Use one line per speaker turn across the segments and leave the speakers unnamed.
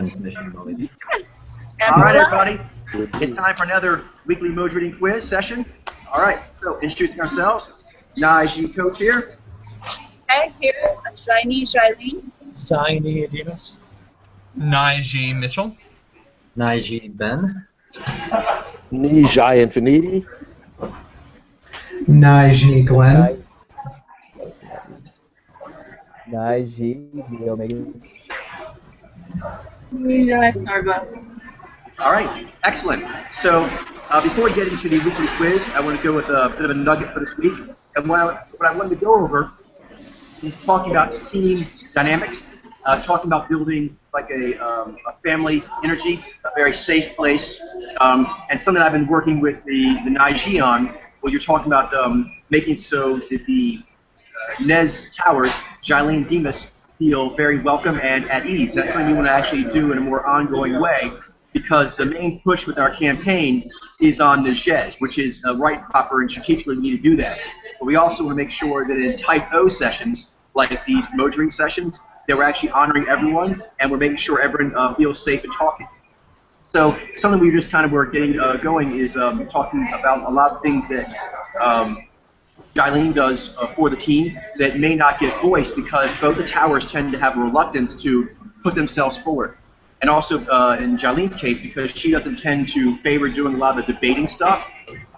transmission noise.
All right, everybody. It's time for another weekly Moj reading quiz session. All right, so introducing ourselves. Naiji Coach here.
Hey, here, Shiny Shailene.
Signy Adidas.
Naiji Mitchell.
Naiji Ben.
Nijai Infiniti.
Naiji Glenn.
Naiji the Omega.
Nijai Narva.
All right, excellent. So before we get into the weekly quiz, I want to go with a bit of a nugget for this week. And what I wanted to go over is talking about team dynamics, talking about building like a family energy, a very safe place, and something I've been working with the Naiji on, where you're talking about making so that the Nez Towers, Jailene Demas, feel very welcome and at ease. That's something we want to actually do in a more ongoing way, because the main push with our campaign is on Nez, which is right, proper, and strategically we need to do that. But we also want to make sure that in Type O sessions, like these Moj sessions, that we're actually honoring everyone and we're making sure everyone feels safe in talking. So something we just kind of were getting going is talking about a lot of things that Jailene does for the team that may not get voiced because both the towers tend to have a reluctance to put themselves forward. And also in Jailene's case, because she doesn't tend to favor doing a lot of the debating stuff,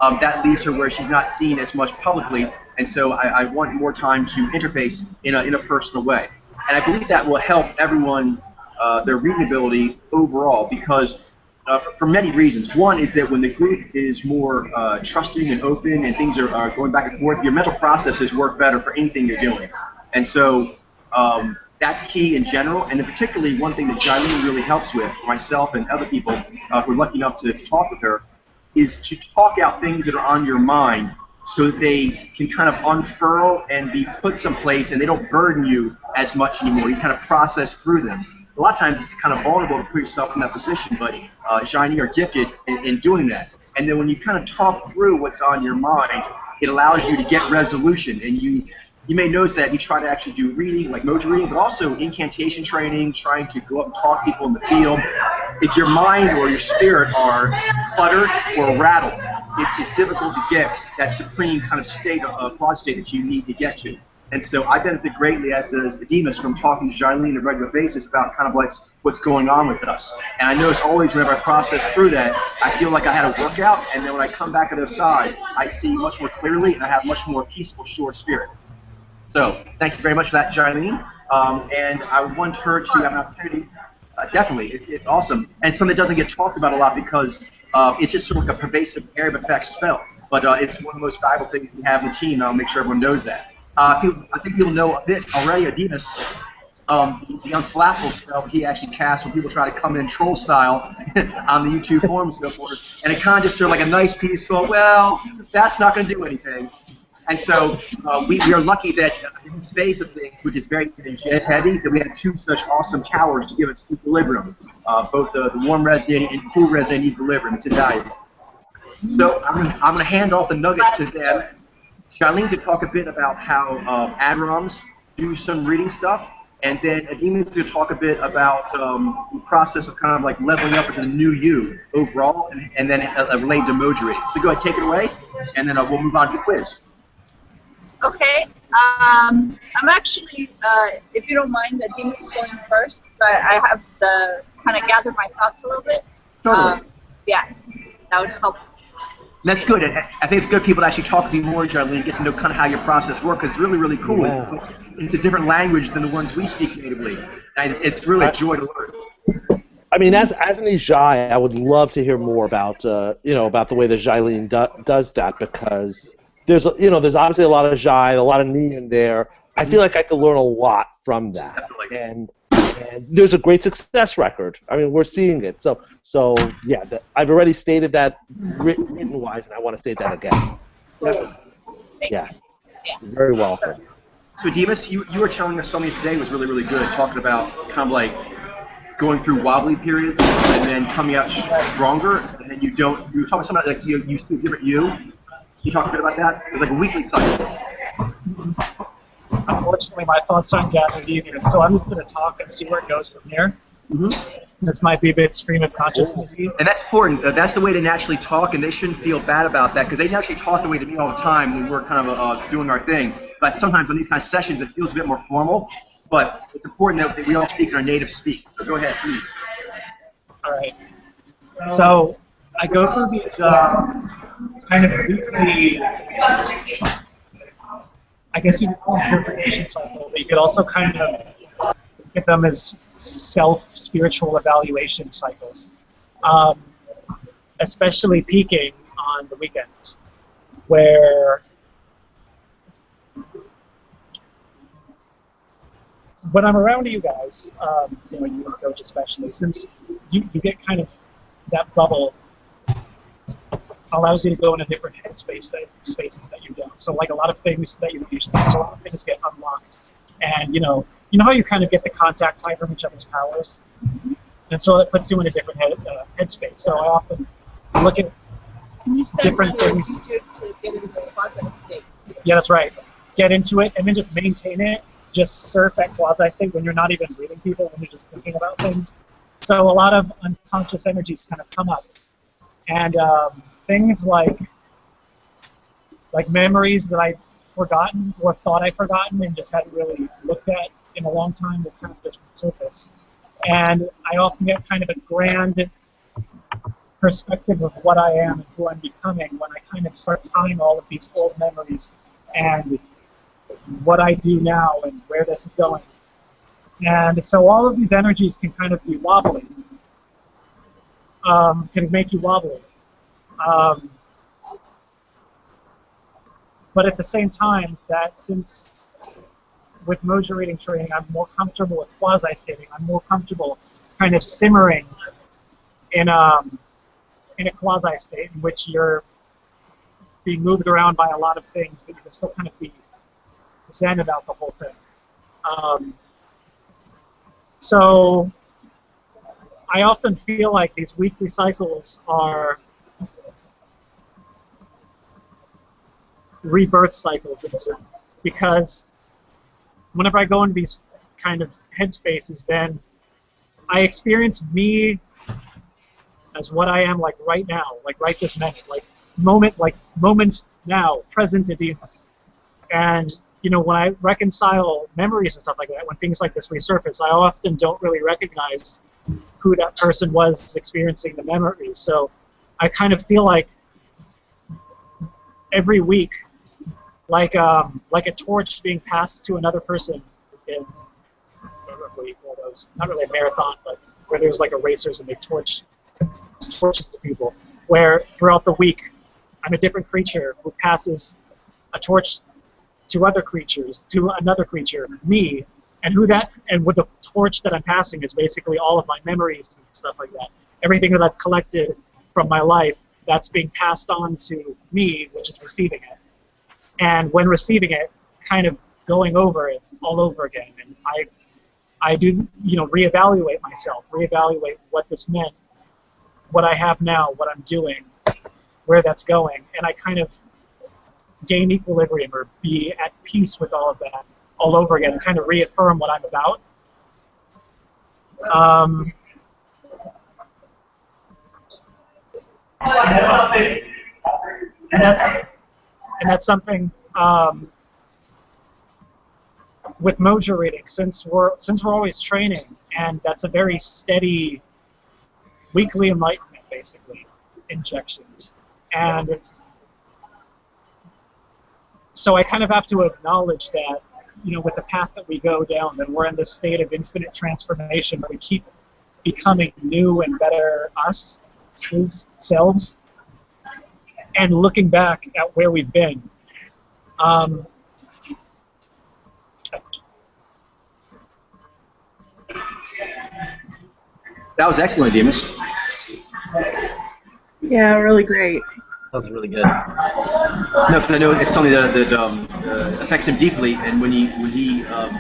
that leaves her where she's not seen as much publicly, and so I want more time to interface in a personal way. And I believe that will help everyone, their reading ability overall, because for many reasons. One is that when the group is more trusting and open and things are going back and forth, your mental processes work better for anything you're doing. And so that's key in general, and then particularly one thing that Jailene really helps with, myself and other people who are lucky enough to talk with her, is to talk out things that are on your mind so that they can kind of unfurl and be put someplace and they don't burden you as much anymore. You kind of process through them. A lot of times it's kind of vulnerable to put yourself in that position, but Jailene are gifted in doing that. And then when you kind of talk through what's on your mind, it allows you to get resolution, and you may notice that you try to actually do reading, like Moj reading, but also incantation training, trying to go up and talk to people in the field. If your mind or your spirit are cluttered or rattled, it's difficult to get that supreme kind of state of quad state that you need to get to. And so I benefit greatly, as does Demas, from talking to Jailene on a regular basis about kind of what's going on with us. And I notice always whenever I process through that, I feel like I had a workout, and then when I come back on the other side, I see much more clearly, and I have much more peaceful, sure spirit. So thank you very much for that, Jailene. And I want her to have an opportunity. Definitely, it's awesome. And something that doesn't get talked about a lot because it's just sort of like a pervasive area of effect spell. But it's one of the most valuable things we have in the team, and I'll make sure everyone knows that. I think people know a bit already. Adidas, the unflappable spell he actually casts when people try to come in troll style on the YouTube forums and so forth. And it kind of just sort of like a nice peaceful, well, that's not going to do anything. And so we are lucky that in this phase of things, which is very Nez heavy, that we had two such awesome towers to give us equilibrium, both the warm resident and cool resident equilibrium. It's invaluable. So I'm going to hand off the nuggets to them. Jailene to talk a bit about how AdRoms do some reading stuff, and then Adina to talk a bit about the process of kind of like leveling up into the new you overall, and then related to Moj reading. So go ahead, take it away, and then we'll move on to the quiz.
Okay. I'm actually, if you don't mind, Adina's going first, but I have to kind of gather my thoughts a little bit.
Totally.
Yeah, that would help.
That's good. I think it's good people actually talk to you more, Jailene, get to know kind of how your process works. It's really, really cool.
Yeah.
It's a different language than the ones we speak natively. And it's really a joy to learn.
I mean, as an Nijai, I would love to hear more about about the way that Jailene does that, because there's obviously a lot of Jai, a lot of Ni in there. I feel like I could learn a lot from that.
Definitely.
And there's a great success record. I mean, we're seeing it. So yeah, I've already stated that written-wise, and I want to state that again.
Definitely.
Yeah. Very welcome.
So, Demas, you were telling us something today was really, really good, talking about kind of like going through wobbly periods and then coming out stronger, and then you were talking about like you see a different you. Can you talk a bit about that? It was like a weekly cycle.
Unfortunately, my thoughts aren't gathered either, so I'm just going to talk and see where it goes from here.
Mm-hmm.
This might be a bit stream of consciousness.
And that's important. That's the way they naturally talk, and they shouldn't feel bad about that because they naturally talk the way to me all the time when we're kind of doing our thing. But sometimes on these kind of sessions, it feels a bit more formal. But it's important that we all speak in our native speak. So go ahead, please.
All right. So I go through these kind of weekly, I guess you could call them purification cycle, but you could also kind of think of them as self-spiritual evaluation cycles, especially peaking on the weekends, where when I'm around you guys, you know, you and Coach especially, since you get kind of that bubble allows you to go in a different headspace spaces that you don't. So like a lot of things that you usually do, a lot of things get unlocked, and you know how you kind of get the contact time from each other's powers, and so it puts you in a different headspace. So I often look at different things.
To get into quasi state.
Yeah, that's right. Get into it and then just maintain it. Just surf at quasi state when you're not even reading people, when you're just thinking about things. So a lot of unconscious energies kind of come up, and things like memories that I've forgotten or thought I'd forgotten and just hadn't really looked at in a long time will kind of just surface. And I often get kind of a grand perspective of what I am and who I'm becoming when I kind of start tying all of these old memories and what I do now and where this is going. And so all of these energies can kind of be wobbly, can make you wobbly. But at the same time, that since with mojo reading training, I'm more comfortable with quasi-stating. I'm more comfortable kind of simmering in a quasi-state in which you're being moved around by a lot of things, but you can still kind of be zen about the whole thing. So I often feel like these weekly cycles are rebirth cycles in a sense, because whenever I go into these kind of headspaces, then I experience me as what I am like right now, like right this minute, like moment now, present Adimus. And you know, when I reconcile memories and stuff like that, when things like this resurface, I often don't really recognize who that person was experiencing the memories. So I kind of feel like every week, like a torch being passed to another person in, what do you call those? Not really a marathon, but where there's like a racers and they torches to people. Where throughout the week, I'm a different creature who passes a torch to other creatures, to another creature, me, and with the torch that I'm passing is basically all of my memories and stuff like that. Everything that I've collected from my life, that's being passed on to me, which is receiving it. And when receiving it, kind of going over it all over again. And I do, you know, reevaluate myself, reevaluate what this meant, what I have now, what I'm doing, where that's going, and I kind of gain equilibrium or be at peace with all of that all over again and kind of reaffirm what I'm about. And that's something with mojo reading, since we're always training, and that's a very steady weekly enlightenment, basically, injections. And so I kind of have to acknowledge that, you know, with the path that we go down, that we're in this state of infinite transformation where we keep becoming new and better selves, and looking back at where we've been.
That was excellent, Demas.
Yeah, really great.
That was really good.
No, because I know it's something that affects him deeply, and when he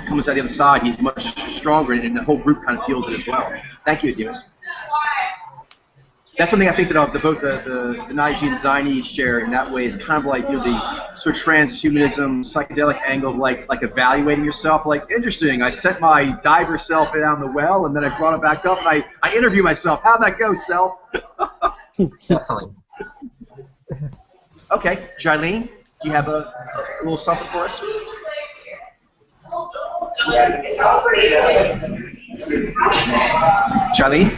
comes out the other side, he's much stronger, and the whole group kind of feels it as well. Thank you, Demas. That's one thing I think that both the Naiji and Zaini share in that way is kind of like, the sort of transhumanism, psychedelic angle of like evaluating yourself. Like, interesting, I sent my diver self down the well, and then I brought it back up, and I interview myself. How'd that go, self?
Definitely.
Okay, Jailene, do you have a little something for us? Jailene?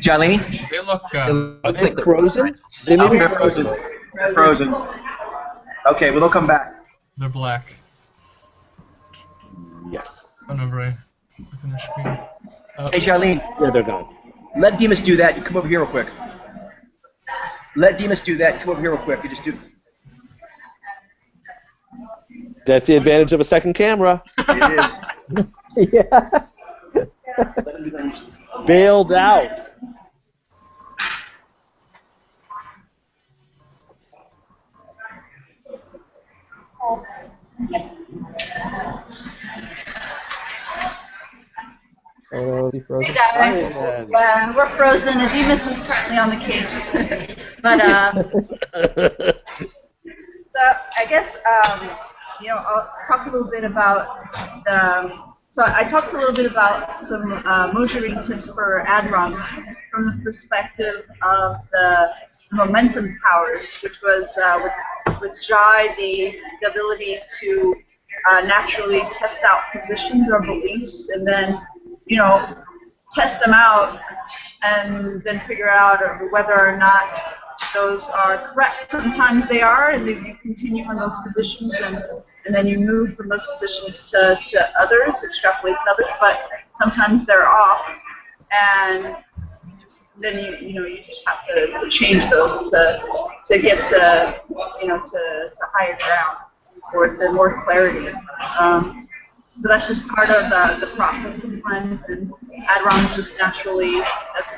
Jailene?
They look
It looks
Are
like
they frozen? They may
Oh,
be
they're frozen.
frozen.
They're frozen. Okay, well, they'll come back.
they're black.
Yes.
Whenever I look on the screen.
Hey, Jailene,
Yeah, they're gone.
let Demas do that. You come over here real quick. Let Demas do that. Come over here real quick. You just do.
That's the advantage of a second camera.
It is.
Yeah.
Let him do that.
Bailed out.
Oh, is he frozen?
Hey guys.
Ryan.
Yeah, we're frozen. Demas is currently on the case. But so I guess I'll talk a little bit about the. So I talked a little bit about some mojo reading tips for ad runs from the perspective of the momentum powers, which was with Jai the ability to naturally test out positions or beliefs and then test them out and then figure out whether or not those are correct. Sometimes they are, and then you continue in those positions, and then you move from those positions to others, extrapolate to others, but sometimes they're off, and then you just have to change those to get to higher ground or to more clarity. So that's just part of the process sometimes, and ad runs just naturally.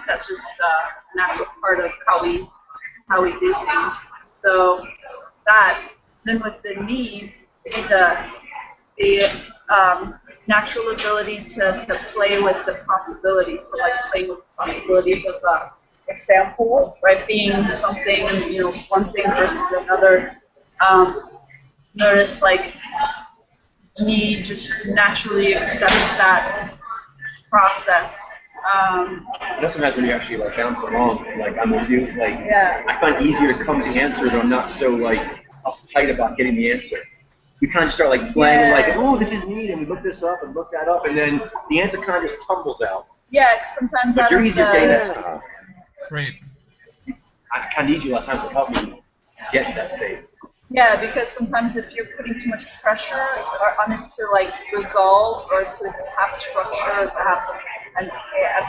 That's just a natural part of how we do things. So that then with the need, the natural ability to play with the possibilities. So like playing with the possibilities of a sample, right? Being something, one thing versus another. Notice like me just naturally accepts that process.
Sometimes when you actually bounce along, I'm with you.
Yeah.
I find it easier to come to the answer, but I'm not so uptight about getting the answer. We kind of start playing oh, this is neat, and we look this up and look that up, and then the answer kind of just tumbles out.
Yeah, sometimes
But
out
you're
of
easier getting that
the,
stuff.
Right.
I kind of need you a lot of times to help me get to that state.
yeah, because sometimes if you're putting too much pressure on it to resolve or to have structure, to have a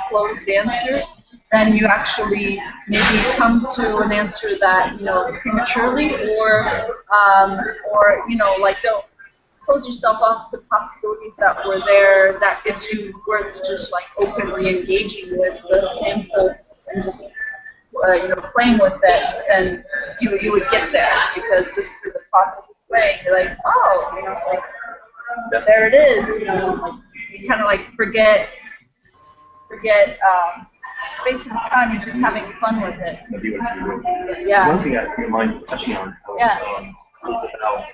closed answer, then you actually maybe come to an answer that prematurely, or don't close yourself off to possibilities that were there. That if you were to just openly engaging with the sample and just playing with it, then you would get there, because just through the process of playing, you're like, oh, there it is. You kind of forget space and time. You're just having fun with it.
That'd be what you do.
Yeah.
One thing I don't mind touching on is about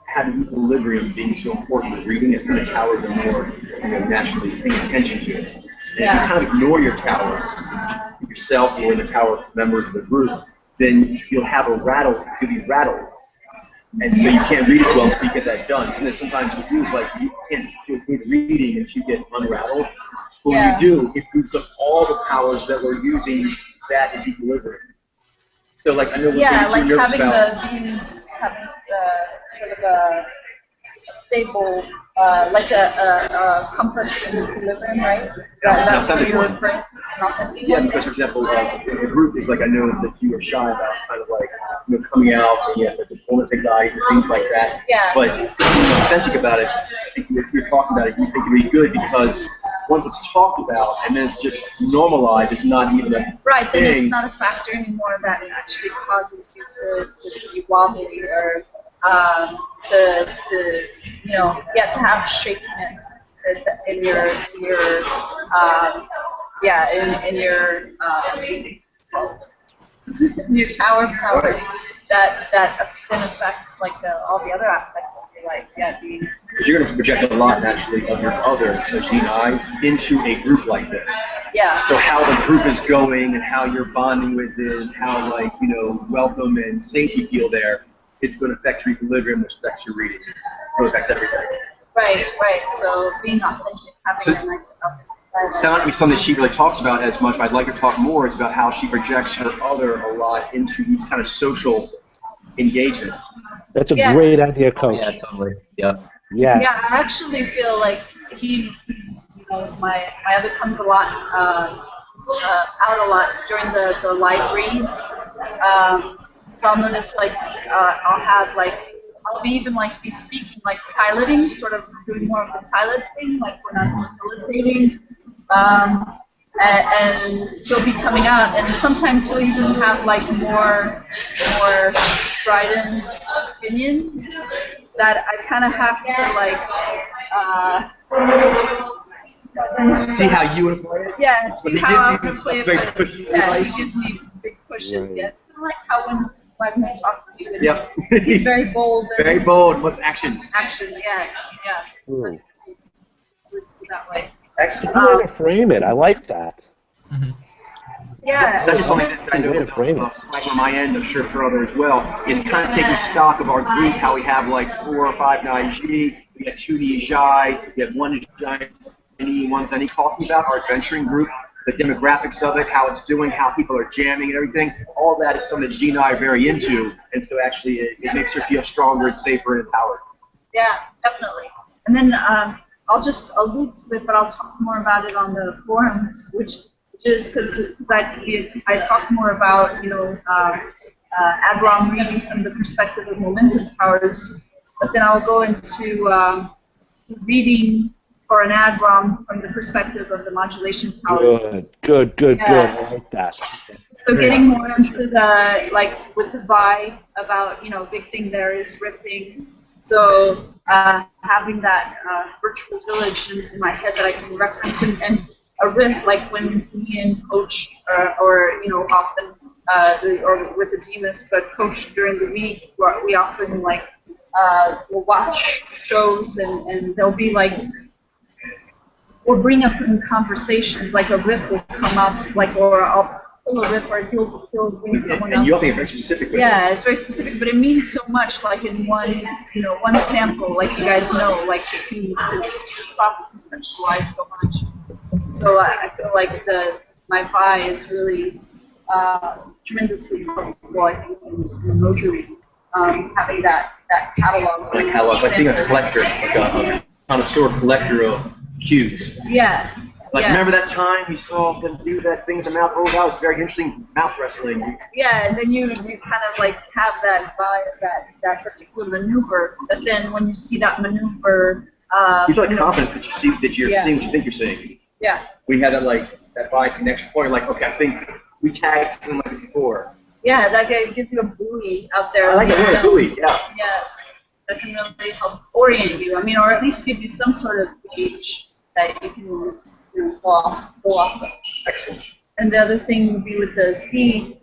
having equilibrium being so important with reading. It's in a tower the more naturally paying attention to it. And if you kind of ignore your tower, yourself or the tower members of the group, then you'll have a rattle. You'll be rattled, and so you can't read as well until you get that done. So then sometimes you lose, you can't do a good reading if you get unrattled. But when you do, it boosts up all the powers that we're using. That is equilibrium. So I know what
having
you're nervous about.
having the sort of a stable, like a compass in equilibrium, right? That's what you're referring to.
Yeah, because for example, the group is I know that you are shy about kind of coming out, and you have the performance anxieties and things like that.
Yeah.
But being authentic about it, I think if you're talking about it, you think it'd be good, because once it's talked about and then it's just normalized, it's not even a
right, then
thing.
it's not a factor anymore that actually causes you to be wobbly or to have shakiness in your yeah, in your your tower power that then affects like all the other aspects of your life. Yeah, being
Because you're going to project a lot, naturally, of your other, the G9, into a group like this.
yeah.
So how the group is going and how you're bonding with it and how, like, you know, welcome and safe you feel there, it's going to affect your equilibrium, which affects your reading. It affects everything.
Right. So being authentic, having like
It's not be something that she really talks about as much, but I'd like her to talk more, is about how she projects her other a lot into these kind of social engagements.
That's a great idea, Coach.
Yeah, totally. Yep.
Yes.
Yeah, I actually feel like you know, my other comes a lot out a lot during the live reads. So I'll notice like I'll have like I'll be even like be speaking like piloting, sort of doing more of the pilot thing, like when I'm facilitating. And she'll be coming out, and sometimes she'll even have like more strident opinions that I kind of have to like
See how you would play it?
yeah,
But
see
he
how
gives
I
you
can play it.
very
But,
pushy
yeah,
advice.
he gives me big pushes.
Right.
Yeah, it's kind of like how when I talk to you,
Yep.
he's very bold. And
Very bold. What's action?
action. Yeah.
Hmm.
That way.
Excellent.
Good way to frame it. I like that.
Mm-hmm.
Yeah.
Such as something that I know
Way to frame it.
on my end, I'm sure for others as well, is kind of taking stock of our group, how we have like 4 or 5 9G, we have 2D Xi, we have 1 Xi, 1 Zenny, talking about our adventuring group, the demographics of it, how it's doing, how people are jamming and everything. All that is something that G and I are very into, and so actually it makes her feel stronger and safer and empowered.
Yeah, definitely. And then I'll just allude to it, but I'll talk more about it on the forums, which is because I talk more about, AdROM reading from the perspective of momentum powers, but then I'll go into reading for an AdROM from the perspective of the modulation powers.
Good.
Yeah.
I like that.
So getting more into the, like, with the Vi about, big thing there is riffing. So having that virtual village in my head that I can reference and a riff, like when me and Coach, or often, or with the Demas, but Coach during the week, we often like will watch shows and they'll be like, we'll bring up in conversations, like a riff will come up, like, or I'll pull a riff, or he'll bring someone
And
up.
you'll be very specific with it.
Yeah, it's very specific, but it means so much, like in one sample, like you guys know, like the class can contextualize so much. So I feel like my Vi is really tremendously helpful, I think, in Rotary, having that catalog.
Like catalog, like being a collector, like a connoisseur collector of cues.
Yeah.
Like,
yeah.
remember that time you saw them do that thing with the mouth? Oh, that was very interesting, mouth wrestling.
Yeah, and then you kind of like have that vibe, that particular maneuver, but then when you see that maneuver,
You feel like confidence that you see, that you're
Yeah.
seeing what you think you're seeing.
yeah,
We had that vibe connection point, like, okay, I think we tagged something like this before.
yeah, that gives you a buoy out there.
I like the word buoy, yeah.
Yeah, that can really help orient you. I mean, or at least give you some sort of gauge that you can go off of.
Excellent.
And the other thing would be with the Z.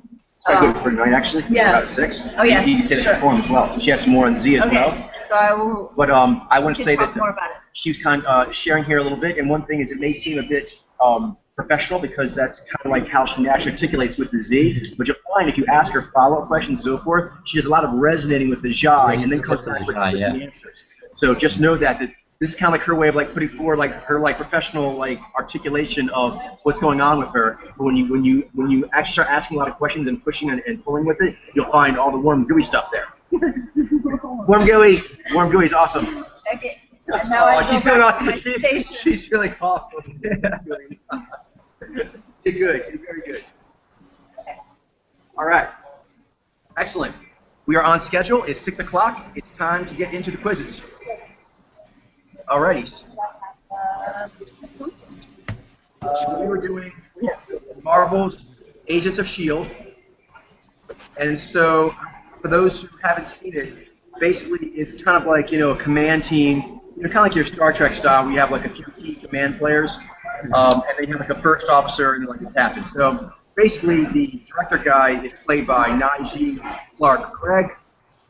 Quite good for tonight, actually.
Yeah.
About 6.
Oh, yeah,
You said it
sure.
in form as well, so she has some more on Z as
Okay,
well.
so I will.
But I want to
we
say
can talk
that
more about it.
she was kind of sharing here a little bit, and one thing is it may seem a bit professional because that's kind of like how she naturally articulates with the Z, but you'll find if you ask her follow-up questions and so forth, she does a lot of resonating with the Zhai and then comes back with the answers. So just know that this is kind of like her way of like putting forward like her like professional like articulation of what's going on with her. But when you actually start asking a lot of questions and pushing and pulling with it, you'll find all the warm gooey stuff there. Warm gooey is awesome.
Okay. And now I
she's
go
feeling
back to my
awesome.
station.
She's feeling awesome. You're good. You're very good. All right. Excellent. We are on schedule. It's 6 o'clock. It's time to get into the quizzes. Alrighty. So we were doing Marvel's Agents of S.H.I.E.L.D. And so for those who haven't seen it, basically it's kind of like, a command team, kind of like your Star Trek style, where you have like a few key command players, and they have like a first officer and like a captain. So basically, the director guy is played by Naiji Clark Craig.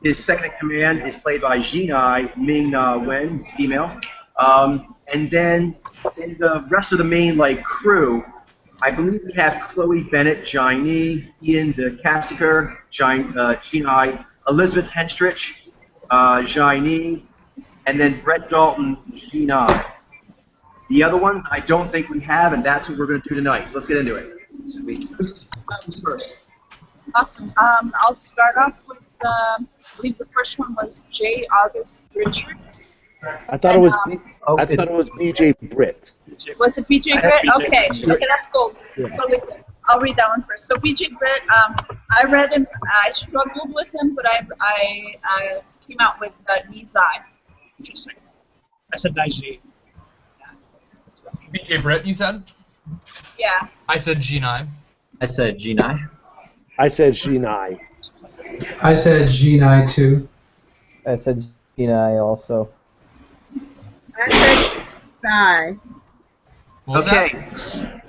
His second in command is played by Jinai Ming Na Wen, is female. And then in the rest of the main like crew, I believe we have Chloe Bennett, Jaini, Ian DeCasticker, Jinai, Elizabeth Henstrich, Jaini, and then Brett Dalton, Jinai. The other ones I don't think we have, and that's what we're going to do tonight. So let's get into it. Who's first?
Awesome. I'll start off with, I believe the first one was J. August Richard.
I thought it was
Oh,
I thought it was BJ Britt.
Was it BJ
I have
Britt?
BJ
Okay,
Britt.
okay, that's cool.
Yeah.
Totally cool. I'll read that one first. So BJ Britt, I read him. I struggled with him, but I came out with Nizai. Interesting.
I said Naiji.
BJ Britt, you said?
Yeah.
I said G9.
I said G9.
I said Shinai.
I said G9 too.
I said Gina also.
I said Sai.
What was
Okay.
that?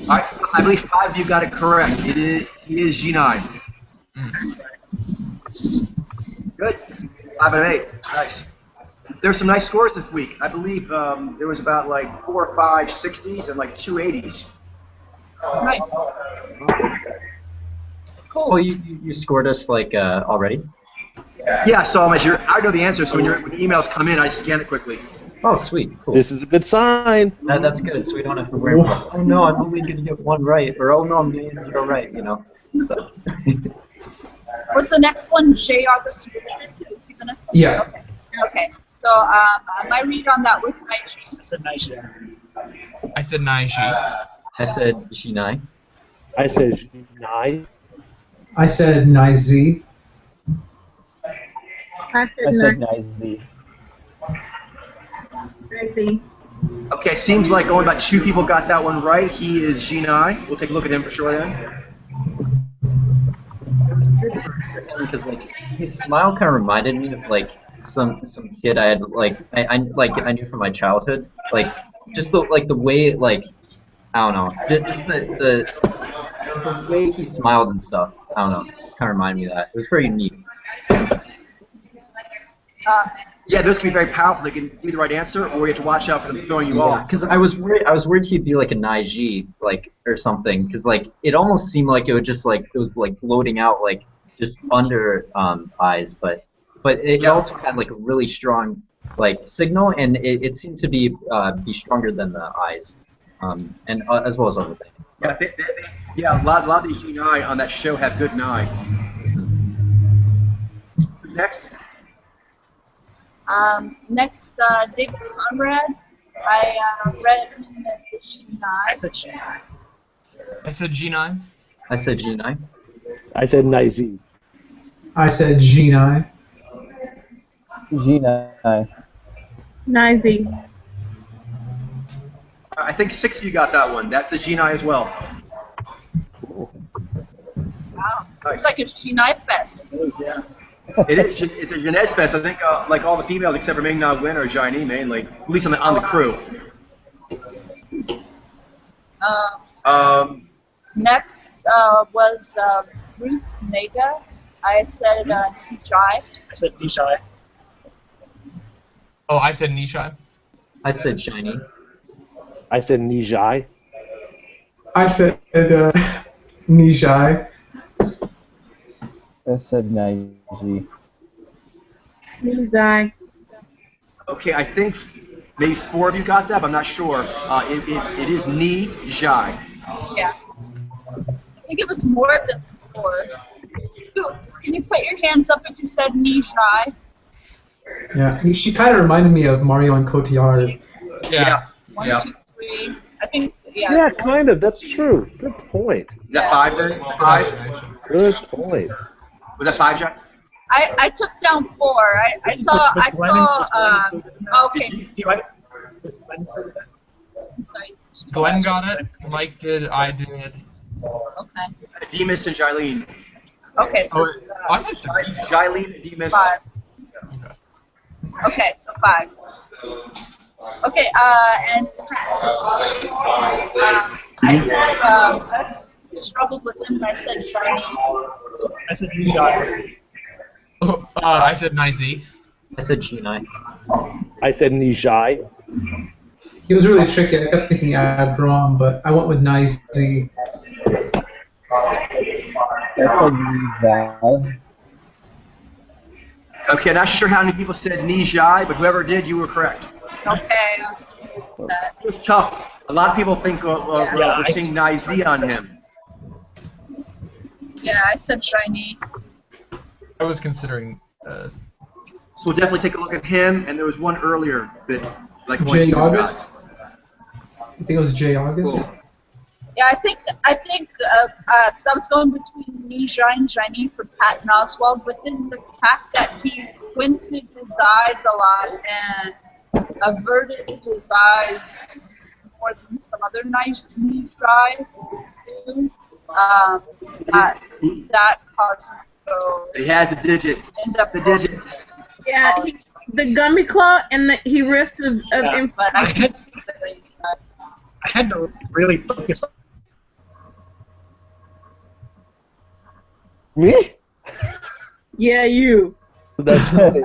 All right, I believe 5 of you got it correct. He is G9. Good. 5 out of 8. Nice. There's some nice scores this week. I believe there was about like 4 or 5 60s and like 2 80s.
Right. Cool.
Oh, you scored us like already?
Yeah, so I know the answer, so when your emails come in, I scan it quickly.
Oh, sweet. Cool.
This is a good sign.
That's good. So we don't have to worry about, oh no, I'm only going to get 1 right, or oh no, I'm getting 0 right, you know. So.
Was the next one J. August Richard? Is he the next one?
Yeah.
Okay. Okay. So my read on that was Naiji.
I said Naiji.
I said Naiji.
I said G9.
I said Shinai.
I said Nizi.
I
I
said
said
Nazi.
Nizi.
Okay, seems like only about 2 people got that one right. He is G9. We'll take a look at him for sure then.
Because like his smile kind of reminded me of like some kid I had I knew from my childhood, like just the way like I don't know, just the way he smiled and stuff. I don't know, just kind of reminded me of that. It was very neat.
Yeah, those can be very powerful. They can give you the right answer, or you have to watch out for them throwing you off.
Because I was worried he'd be like a Naiji, like or something. Because like it almost seemed like it was just like it was like bloating out like just under eyes, but it also had like a really strong like signal, and it seemed to be stronger than the eyes, and as well as other things.
Yeah, a lot of these G9 on that show have good 9. Who's next?
Next, David Conrad. I read him as G9.
I said Shinai.
I said G9.
I said G9.
I said Nizi.
I said G9.
Gina.
Nazi.
I think 6 of you got that one. That's a G9 as well.
Wow.
Nice.
It's like a G9 fest.
It was, yeah.
It's a Jeunesse Fest. I think like all the females except for Ming Na Wen are Jaini mainly, at least on the crew.
Next was Ruth Nega. I said Nijai.
I said Nishai.
Oh, I said Nishai.
I said shiny.
I said Nijai.
I said Nijai.
I said Naiji.
Nizai.
Okay, I think maybe 4 of you got that, but I'm not sure. It is Ni Jai.
Yeah. I think it was more than 4. Can you put your hands up if you said Nijai?
Yeah, she kind of reminded me of Marion Cotillard.
Yeah.
1,
Yeah.
2, 3. I think, yeah.
Yeah, kind of. That's true. Good point.
Is that 5 then? Is it 5?
Good point.
Was that 5, Jai?
I took down 4. I saw. Okay.
Did you write? Was Glenn part of that?
I'm sorry.
Glenn got it. Mike did. I did.
Okay.
Demas and Jailene.
Okay. So
Oh,
it's,
I thought it said
Jailene and Demas.
5.
Okay.
Okay. So 5. Okay. And Pat. I said I struggled with him. And I said shiny.
I said Nijai.
I said Nizy.
I said G9.
I said Nijai.
He was really tricky. I kept thinking Adron, but I went with Nizy.
I said Nijai.
Okay, not sure how many people said Nijai, but whoever did, you were correct.
Okay.
It was tough. A lot of people think we're seeing Nizy on him.
Yeah, I said shiny.
I was considering.
So we'll definitely take a look at him. And there was one earlier that, like, one
J.
you got.
August? I think it was J. August.
Cool.
Yeah, I think, because I was going between Nijai and shiny for Patton Oswald, but then the fact that he squinted his eyes a lot and averted his eyes more than some other Nijai do, that caused him to go.
He has the digits.
End up
The digits.
Yeah, the Gummy Claw and he riffed of
But I can see that.
I had to really focus.
Me?
Yeah, you.
That's funny.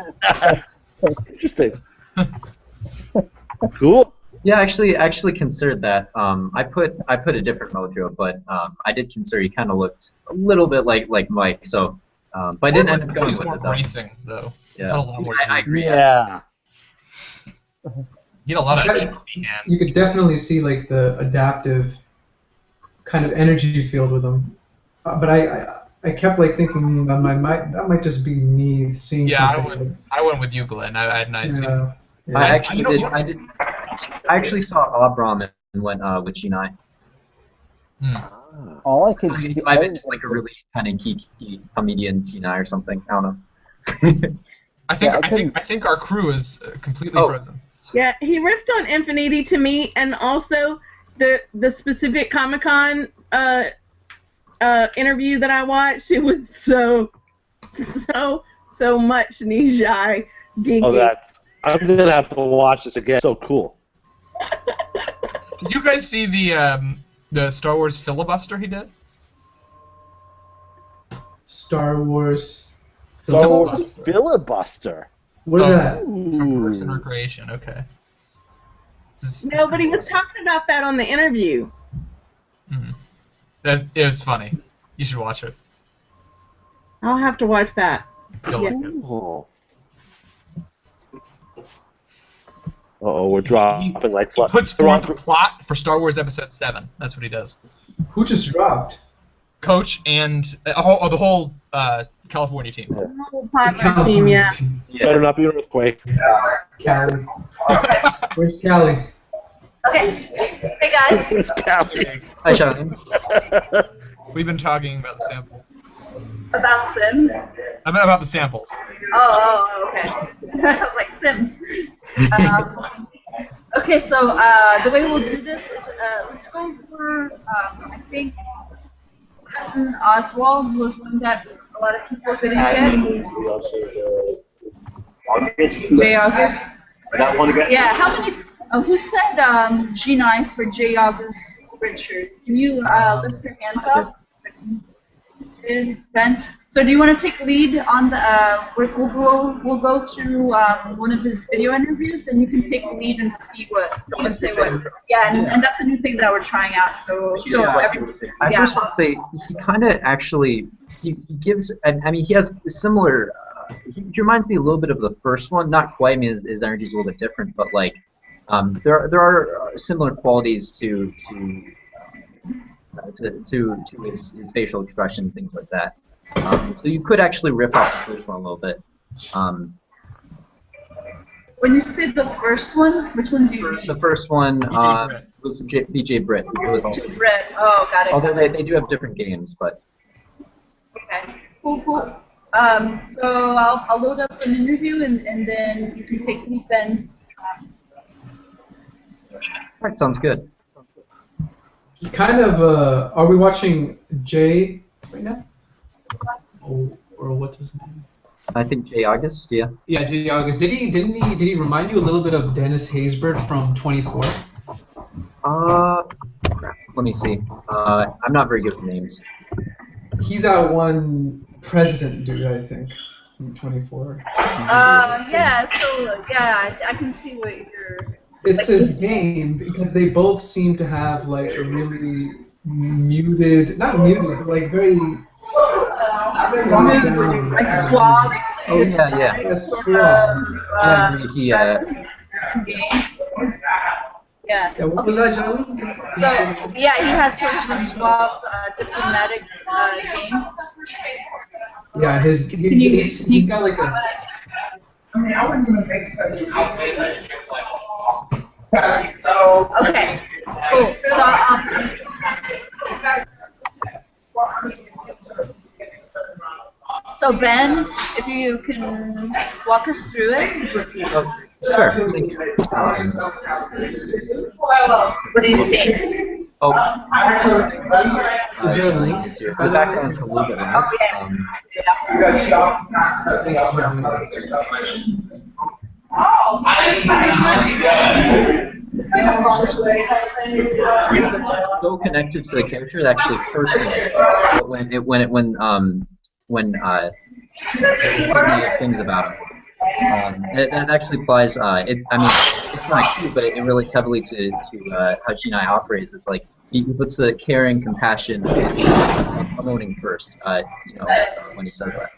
Interesting. Cool.
Yeah, actually considered that. I put a different Mojo, but I did consider he kind of looked a little bit like Mike. So, but I didn't end up going
It's
with
more
it though.
racing, though.
Yeah,
Had a lot more
I
speed.
agree.
Yeah.
He had a lot of
Yeah,
choppy hands.
You could definitely see like the adaptive kind of energy field with him. But I kept like thinking that might just be me seeing
Yeah,
something.
I went with you, Glenn. I had nice.
Yeah. Yeah.
I actually
You know-
did.
you know-
I actually saw Abram and went with G9.
All I could
He
see.
might have been just like a really kind of geeky comedian G9 or something. I don't know.
I think our crew is completely frozen.
Yeah, he riffed on Infinity to me, and also the specific Comic-Con interview that I watched. It was so much Nijai geeky.
Oh, I'm gonna have to watch this again. So cool.
Did you guys see the Star Wars filibuster he did?
Star Wars.
Star Wars filibuster.
What is that?
From Parks and Recreation. Okay.
Nobody was talking about that on the interview.
It was funny. You should watch it.
I'll have to watch that.
You'll
Yeah.
like it.
Oh. Uh-oh, we're dropping like
He puts forth a plot for Star Wars Episode 7. That's what he does.
Who just dropped?
Coach and the whole California team.
The whole podcast team, yeah.
Better not be an earthquake.
Callie. Where's Callie?
Okay. Hey guys.
Where's Callie?
Hi, Sean.
We've been talking about the samples.
About Sims?
About the samples.
Oh, okay. Like Sims. Okay, so the way we'll do this is let's go for, I think, Patton Oswald was one that a lot of people didn't get. J. August. Yeah, how many? Oh, who said G9 for J. August Richard? Can you lift your hands up? Ben? So do you want to take lead on the, we'll go through one of his video interviews, and you can take the lead and see what, someone say what. Yeah, and that's a new thing that we're trying out, so
I first want to say he kind of actually he gives. I mean, he has similar. He reminds me a little bit of the first one. Not quite. I mean, his energy is a little bit different, but like there are similar qualities to his facial expression, things like that. So you could actually riff off the first one a little bit.
When you say the first one, which one do you mean?
The first one was BJ Britt. It was also,
Britt. Oh, got it.
although they do have different games, but
Okay. Cool. So I'll load up an interview and then you can take me then.
all right, sounds good.
Kind of, are we watching Jay right now? Or what's his name?
I think J. August, yeah.
Yeah, Jay August. Did he remind you a little bit of Dennis Haysbert from 24?
Crap. Let me see. I'm not very good with names.
He's that one president dude, I think, in 24.
Yeah. So yeah, I can see what you're.
It's this game because they both seem to have like a really muted, not muted, but like very
Like suave.
Oh yeah.
a suave.
Yeah, I agree. He
Yeah.
Yeah, what was that, Joey?
So yeah, he has sort of a suave, diplomatic game.
Yeah, he's got like a.
Okay. Cool. So Ben, if you can walk us through it.
oh, sure. Thank you.
What do you see?
Oh,
Is there a link?
the background's a little bit loud. It's so connected to the character it actually hurts him when things about him. That actually applies. I mean, it's not cute, but it relates heavily to how Jinai operates. It's like he puts the caring, compassion, emoting first. When he says that,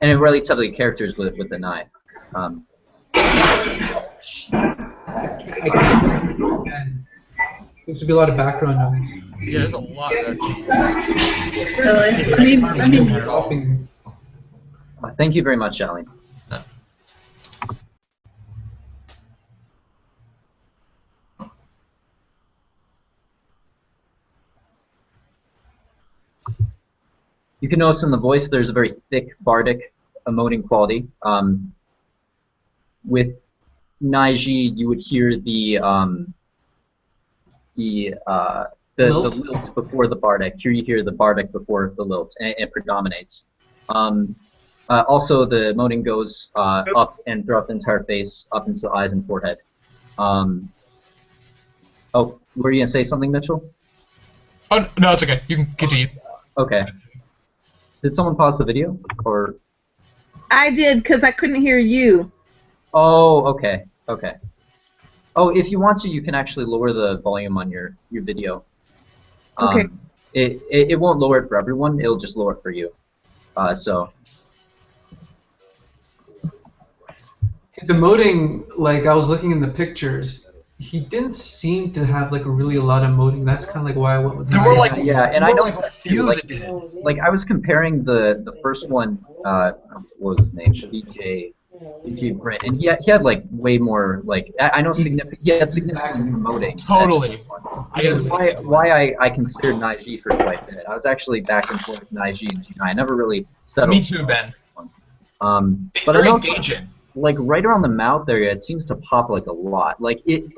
and it relates heavily to characters with the knife.
There should be a lot of background noise.
Yeah, there's a lot of
Dropping.
Thank you very much, Aline. You can notice in the voice there's a very thick bardic emoting quality. With Naiji, you would hear the lilt before the bardic. Here you hear the bardic before the lilt, and it predominates. Also, the emoting goes up and throughout the entire face, up into the eyes and forehead. Oh, were you gonna say something, Mitchell?
Oh no, it's okay. You can continue.
Okay. Did someone pause the video, or?
I did because I couldn't hear you.
Oh, okay. Oh, if you want to, you can actually lower the volume on your video.
Okay.
It won't lower it for everyone. It'll just lower it for you. So.
His emoting, like I was looking in the pictures, he didn't seem to have like really a lot of emoting. That's kind of like why I went with.
There were like
and I know
a few that did.
Like I was comparing the first one. What was his name? BJ Britt, and he had like way more like I know significant. He had significant emoting.
Totally.
Why I considered Naiji for quite a bit. I was actually back and forth with Naiji and Jinai. I never really settled.
Me too, Ben. It's
but
very
I know,
engaging.
like right around the mouth area, it seems to pop like a lot. Like it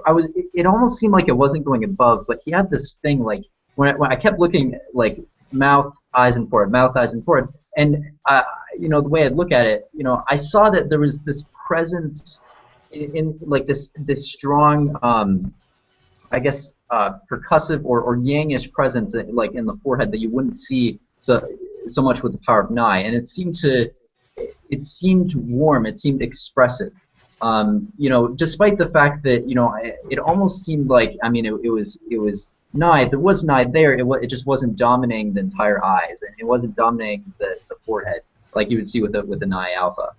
almost seemed like it wasn't going above, but he had this thing like when I kept looking like mouth, eyes, and forehead, mouth, eyes, and forehead, and the way I'd look at it, I saw that there was this presence in like this strong, I guess, percussive or yangish presence like in the forehead that you wouldn't see so much with the power of Nai, and it seemed warm, it seemed expressive. Despite the fact that it almost seemed like it was Nai. There was Nai there. It just wasn't dominating the entire eyes, and it wasn't dominating the forehead like you would see with the Nai Alpha.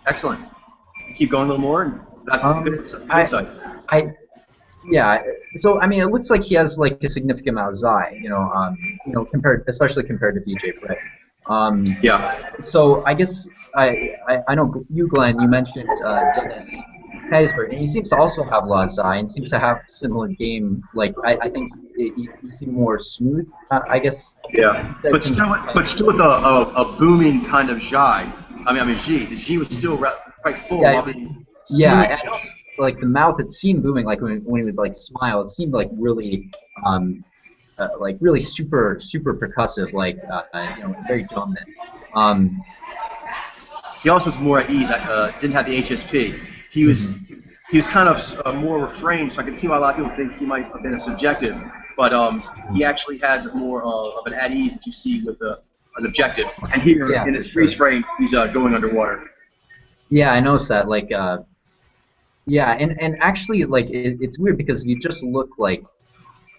Excellent. Keep going a little more. And that's good insight.
Yeah. So it looks like he has like a significant amount of Zai. Especially compared to BJ Britt.
Yeah.
So I guess I know you, Glenn. You mentioned Dennis Haysbert, and he seems to also have a lot of Zai, and seems to have similar game. Like I think he seems more smooth. I guess.
Yeah. But still with a booming kind of Zai. G. The G was still quite full.
Yeah. Like the mouth, it seemed booming. Like when he would like smile, it seemed like really, really super percussive. Like very dominant.
He also was more at ease. Didn't have the HSP. He was he was kind of more refrained, so I can see why a lot of people think he might have been a subjective. But he actually has more of an at ease that you see with an objective. And here, in his freeze frame, he's going underwater.
Yeah, I noticed that. Like, yeah, and actually, like, it's weird because you just look like,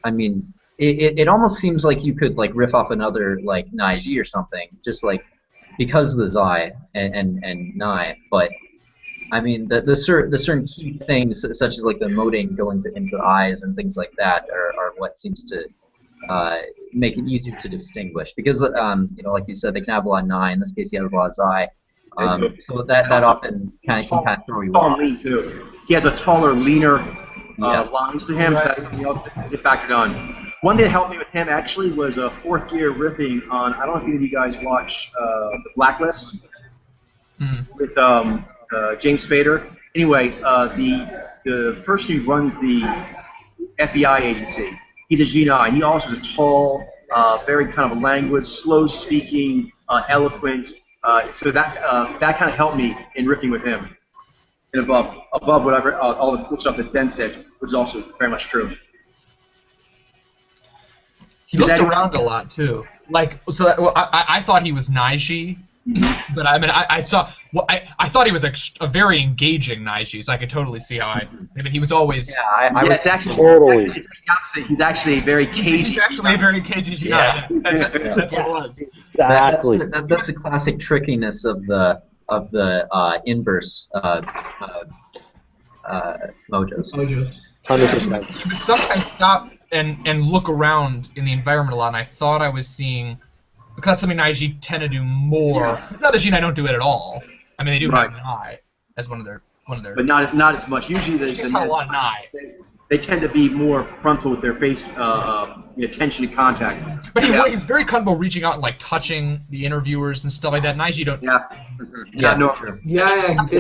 I mean, it almost seems like you could like riff off another like Naiji or something, just like because of the Zai and Nai. But I mean, the certain key things such as like the emoting going into the eyes and things like that are what seems to make it easier to distinguish because you know, like you said, they can have a lot of Nai. In this case, he has a lot of Zai. So that often can kind of throw you
tall
off.
and lean too. He has a taller, leaner lines to him, so that's something else to get factored on. One thing that helped me with him actually was a fourth gear riffing on. I don't know if any of you guys watch the Blacklist with James Spader. Anyway, the person who runs the FBI agency, he's a G9. He also has a tall, very kind of languid, slow-speaking, eloquent. So that kind of helped me in riffing with him. And above whatever all the cool stuff that Ben said, which is also very much true.
He looked around a lot too. Like, so that, well, I thought he was Naiji, but I mean, I saw. Well, I thought he was a very engaging Naiji, so I could totally see how I mean, he was always.
Yeah,
it's actually
totally.
It's the opposite. He's actually a very cagey.
He's actually a very cagey G9.
Yeah.
That's what it was.
Exactly.
That's the classic trickiness of the inverse mojos.
100%.
He would sometimes stop and look around in the environment a lot, and I thought I was seeing, because that's something Naiji tend to do more. It's not that G9 don't do it at all. I mean, they do have an eye as one of their.
But not as much. Usually they
just have a lot of eye.
They tend to be more frontal with their face, attention and contact.
But he's very comfortable reaching out and like touching the interviewers and stuff like that. Naiji don't.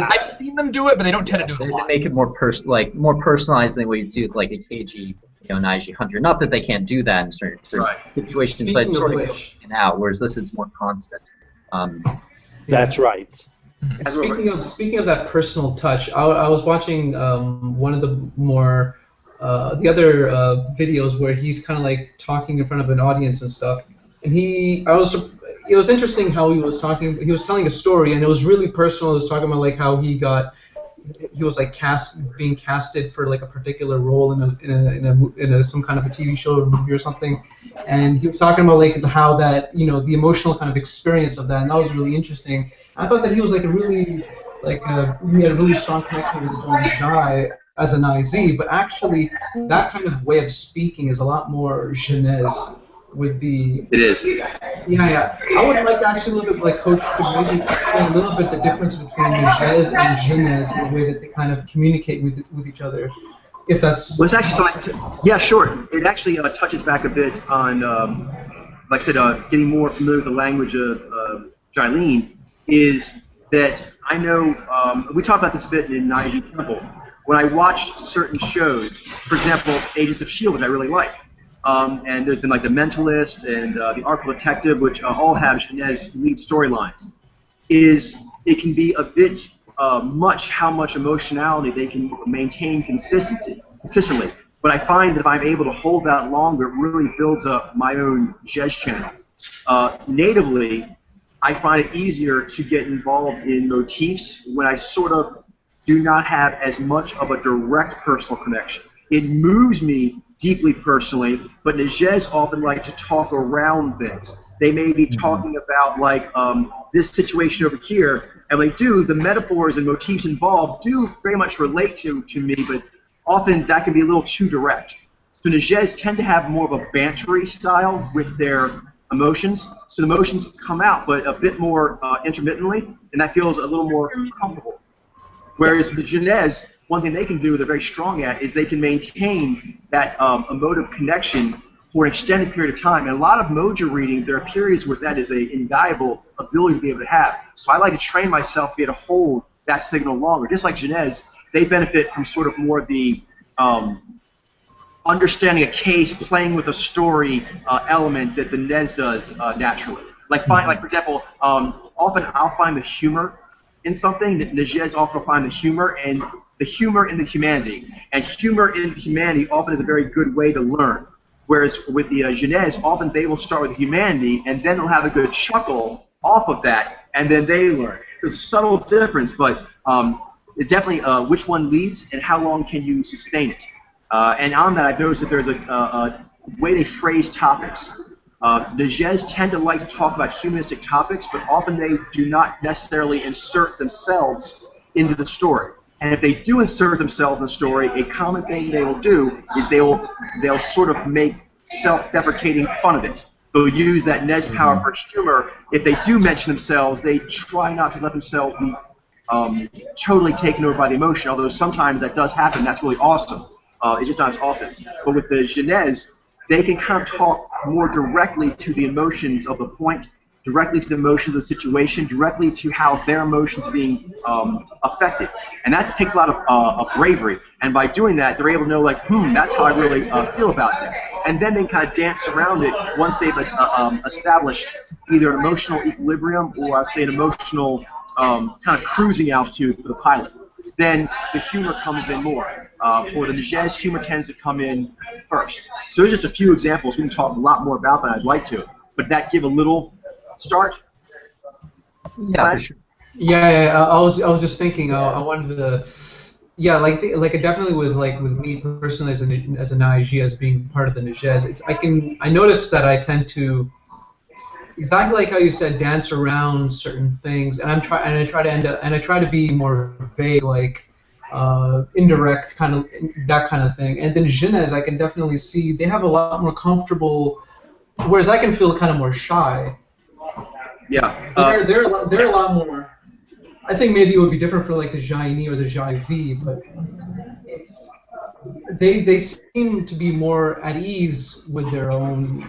I've seen them do it, but they don't tend to do it a lot.
They make it more personalized than what you'd see with like a KG, Naiji hunter. Not that they can't do that in certain situations, but sort of goes in and out. Whereas this is more constant.
That's right.
And speaking of that personal touch, I was watching one of the more the other videos where he's kind of like talking in front of an audience and stuff. And it was interesting how he was talking. He was telling a story, and it was really personal. He was talking about like how he was like being casted for like a particular role in some kind of a TV show or movie or something. And he was talking about like how that the emotional kind of experience of that, and that was really interesting. I thought that he was like he had a really strong connection with his own guy as an IZ, but actually that kind of way of speaking is a lot more Genèse with the.
It is.
Yeah. I would like to actually a little bit like Coach could maybe explain a little bit the difference between Genèse and Genèse and the way that they kind of communicate with each other. If that's.
Well, it's actually something. Yeah, sure. It actually touches back a bit on, like I said, getting more familiar with the language of Jilene. Is that I know, we talked about this a bit in Naiji Temple. When I watch certain shows, for example, Agents of S.H.I.E.L.D., which I really like, and there's been like The Mentalist and The Artful Detective, which all have Genèse lead storylines, it can be a bit much how much emotionality they can maintain consistently. But I find that if I'm able to hold that longer, it really builds up my own Jez channel. Natively, I find it easier to get involved in motifs when I sort of do not have as much of a direct personal connection. It moves me deeply personally, but Jez often like to talk around things. They may be talking about like this situation over here, and they do, the metaphors and motifs involved do very much relate to me, but often that can be a little too direct. So Jez tend to have more of a bantery style with their emotions, so the emotions come out, but a bit more intermittently, and that feels a little more comfortable. Whereas with Genèse, one thing they can do, they're very strong at, is they can maintain that emotive connection for an extended period of time. And a lot of mojo reading, there are periods where that is an invaluable ability to be able to have. So I like to train myself to be able to hold that signal longer. Just like Genèse, they benefit from sort of more the understanding a case, playing with a story element that the Nez does naturally. Like for example, often I'll find the humor in something. Nejez often will find the humor, and the humor in the humanity. And humor in humanity often is a very good way to learn. Whereas with the Genèse, often they will start with humanity, and then they'll have a good chuckle off of that, and then they learn. There's a subtle difference, but it definitely which one leads and how long can you sustain it. And on that, I've noticed that there's a way they phrase topics. Nigés tend to like to talk about humanistic topics, but often they do not necessarily insert themselves into the story. And if they do insert themselves in the story, a common thing they will do is they'll sort of make self-deprecating fun of it. They'll use that Nez power for humor. If they do mention themselves, they try not to let themselves be totally taken over by the emotion, although sometimes that does happen. That's really awesome. It's just not as often. But with the Genèse, they can kind of talk more directly to the emotions of the point, directly to the emotions of the situation, directly to how their emotions are being affected. And that takes a lot of bravery. And by doing that, they're able to know, like, that's how I really feel about that. And then they kind of dance around it once they've established either an emotional equilibrium or, say, an emotional kind of cruising altitude for the pilot. Then the humor comes in more. For the Nigés, humor tends to come in first. So there's just a few examples. We can talk a lot more about that. I'd like to. But that give a little start?
Yeah, for sure.
Yeah, I was just thinking. I wanted to, yeah, like definitely with me personally as a Naiji, as being part of the Nigés, I notice that I tend to, exactly like how you said, dance around certain things, and I try to be more vague, like indirect, kind of that kind of thing. And then Genèse, I can definitely see they have a lot more comfortable, whereas I can feel kind of more shy.
Yeah.
They're a lot more. I think maybe it would be different for like the Jaini or the Jaivi, but they seem to be more at ease with their own,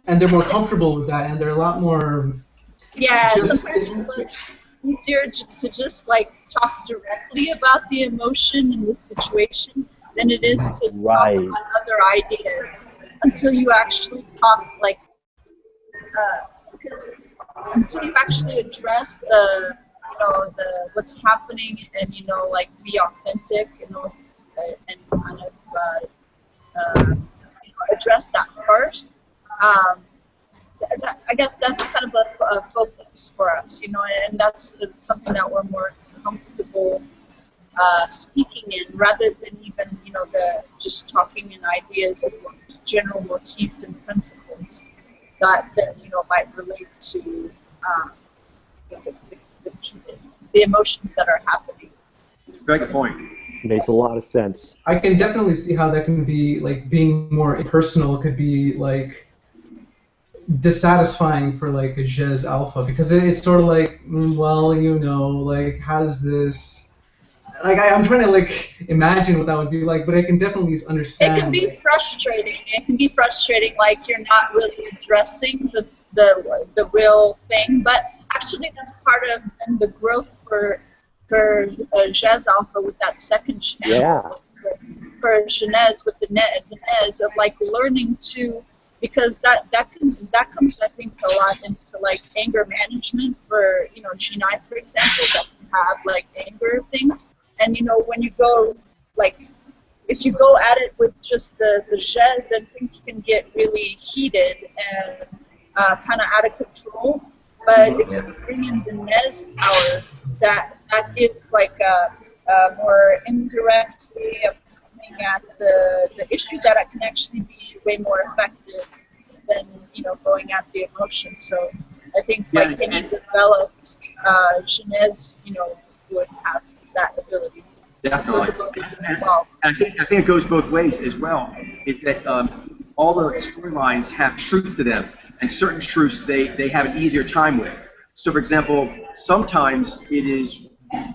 and they're more comfortable with that, and they're a lot more.
Yeah, sometimes it's like easier to just like talk directly about the emotion in the situation than it is to talk about other ideas until you actually talk like because until you actually address the what's happening and like be authentic and kind of address that first. I guess that's kind of a focus for us, and that's something that we're more comfortable speaking in, rather than even the just talking in ideas and general motifs and principles that might relate to the emotions that are happening.
Very good point.
Makes a lot of sense.
I can definitely see how that can be, like, being more impersonal could be, like, dissatisfying for, like, a Jez Alpha, because it's sort of like, well, like, how does this... Like, I'm trying to, like, imagine what that would be like, but I can definitely understand.
It can be frustrating. It can be frustrating, like, you're not really addressing the real thing, but actually that's part of the growth for Jez Alpha with that second channel. Yeah. For Genèse with the Nez of like learning to, because that comes I think a lot into like anger management for Shinai, for example, that can have like anger things, and when you go like if you go at it with just the Jez, then things can get really heated and kind of out of control. But if you bring in the Nez power, that gives like a more indirect way of coming at the issue that can actually be way more effective than going at the emotion. So I think like any developed Genèse, would have that ability.
Definitely. And I think it goes both ways as well. Is that all the storylines have truth to them. And certain truths they have an easier time with. So, for example, sometimes it is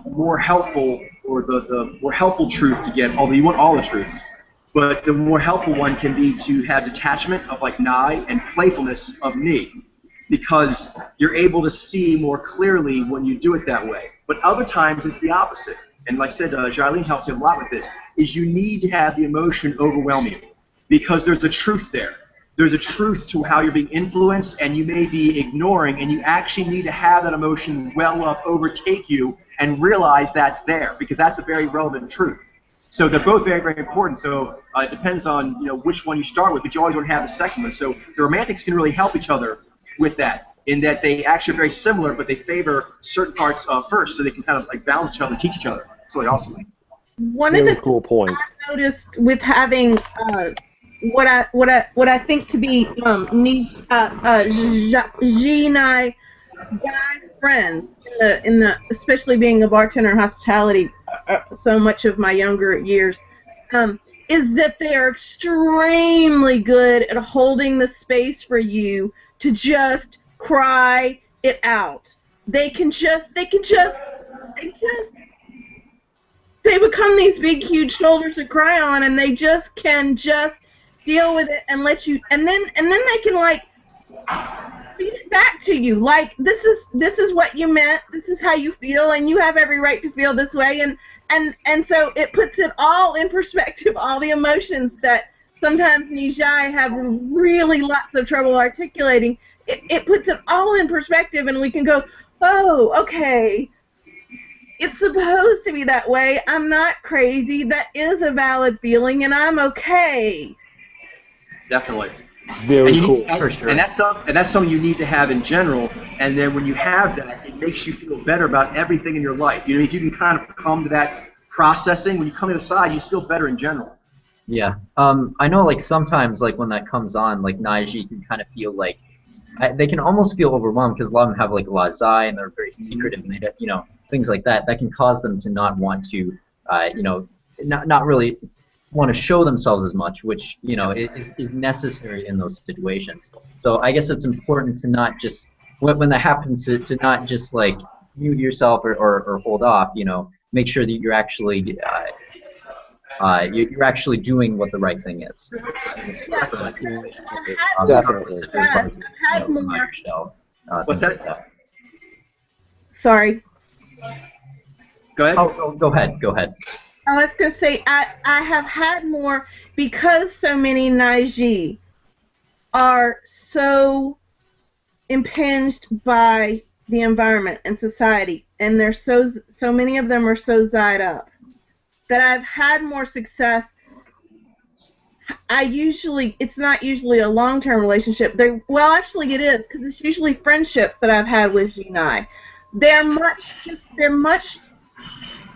more helpful, or the more helpful truth to get, although you want all the truths, but the more helpful one can be to have detachment of like Nai and playfulness of Ni, because you're able to see more clearly when you do it that way. But other times it's the opposite. And like I said, Jailene helps you a lot with this, is you need to have the emotion overwhelm you, because there's a truth there. There's a truth to how you're being influenced, and you may be ignoring, and you actually need to have that emotion well up, overtake you, and realize that's there, because that's a very relevant truth. So they're both very, very important. So it depends on which one you start with, but you always want to have the second one. So the romantics can really help each other with that, in that they actually are very similar, but they favor certain parts first, so they can kind of like balance each other and teach each other. It's really awesome.
One of
Very
the
cool point.
I noticed with having what I think to be Genii guy friends in the especially being a bartender in hospitality so much of my younger years is that they are extremely good at holding the space for you to just cry it out. They become these big, huge shoulders to cry on, and they just can just deal with it and let you, and then they can like feed it back to you. Like this is what you meant. This is how you feel, and you have every right to feel this way. And so it puts it all in perspective. All the emotions that sometimes Nijai have really lots of trouble articulating. It puts it all in perspective, and we can go, oh, okay. It's supposed to be that way. I'm not crazy. That is a valid feeling, and I'm okay.
Definitely.
Very
and
cool.
For sure. And that's something you need to have in general. And then when you have that, it makes you feel better about everything in your life. If you can kind of come to that processing, when you come to the side, you just feel better in general.
Yeah. I know, like, sometimes, like, when that comes on, like, Naiji can kind of feel like they can almost feel overwhelmed, because a lot of them have, like, lazai, and they're very secretive, and they, things like that. That can cause them to not want to, not really want to show themselves as much, which, is necessary in those situations. So I guess it's important to not just, when that happens, to not just, like, mute yourself or hold off, make sure that you're actually you're actually doing what the right thing is.
Definitely.
What's that?
Sorry.
Go ahead.
Oh, go ahead.
I was going to say, I have had more, because so many Naiji are so impinged by the environment and society, and they're so many of them are so zied up, that I've had more success. It's not usually a long-term relationship. Well, actually it is, because it's usually friendships that I've had with Genii. They're much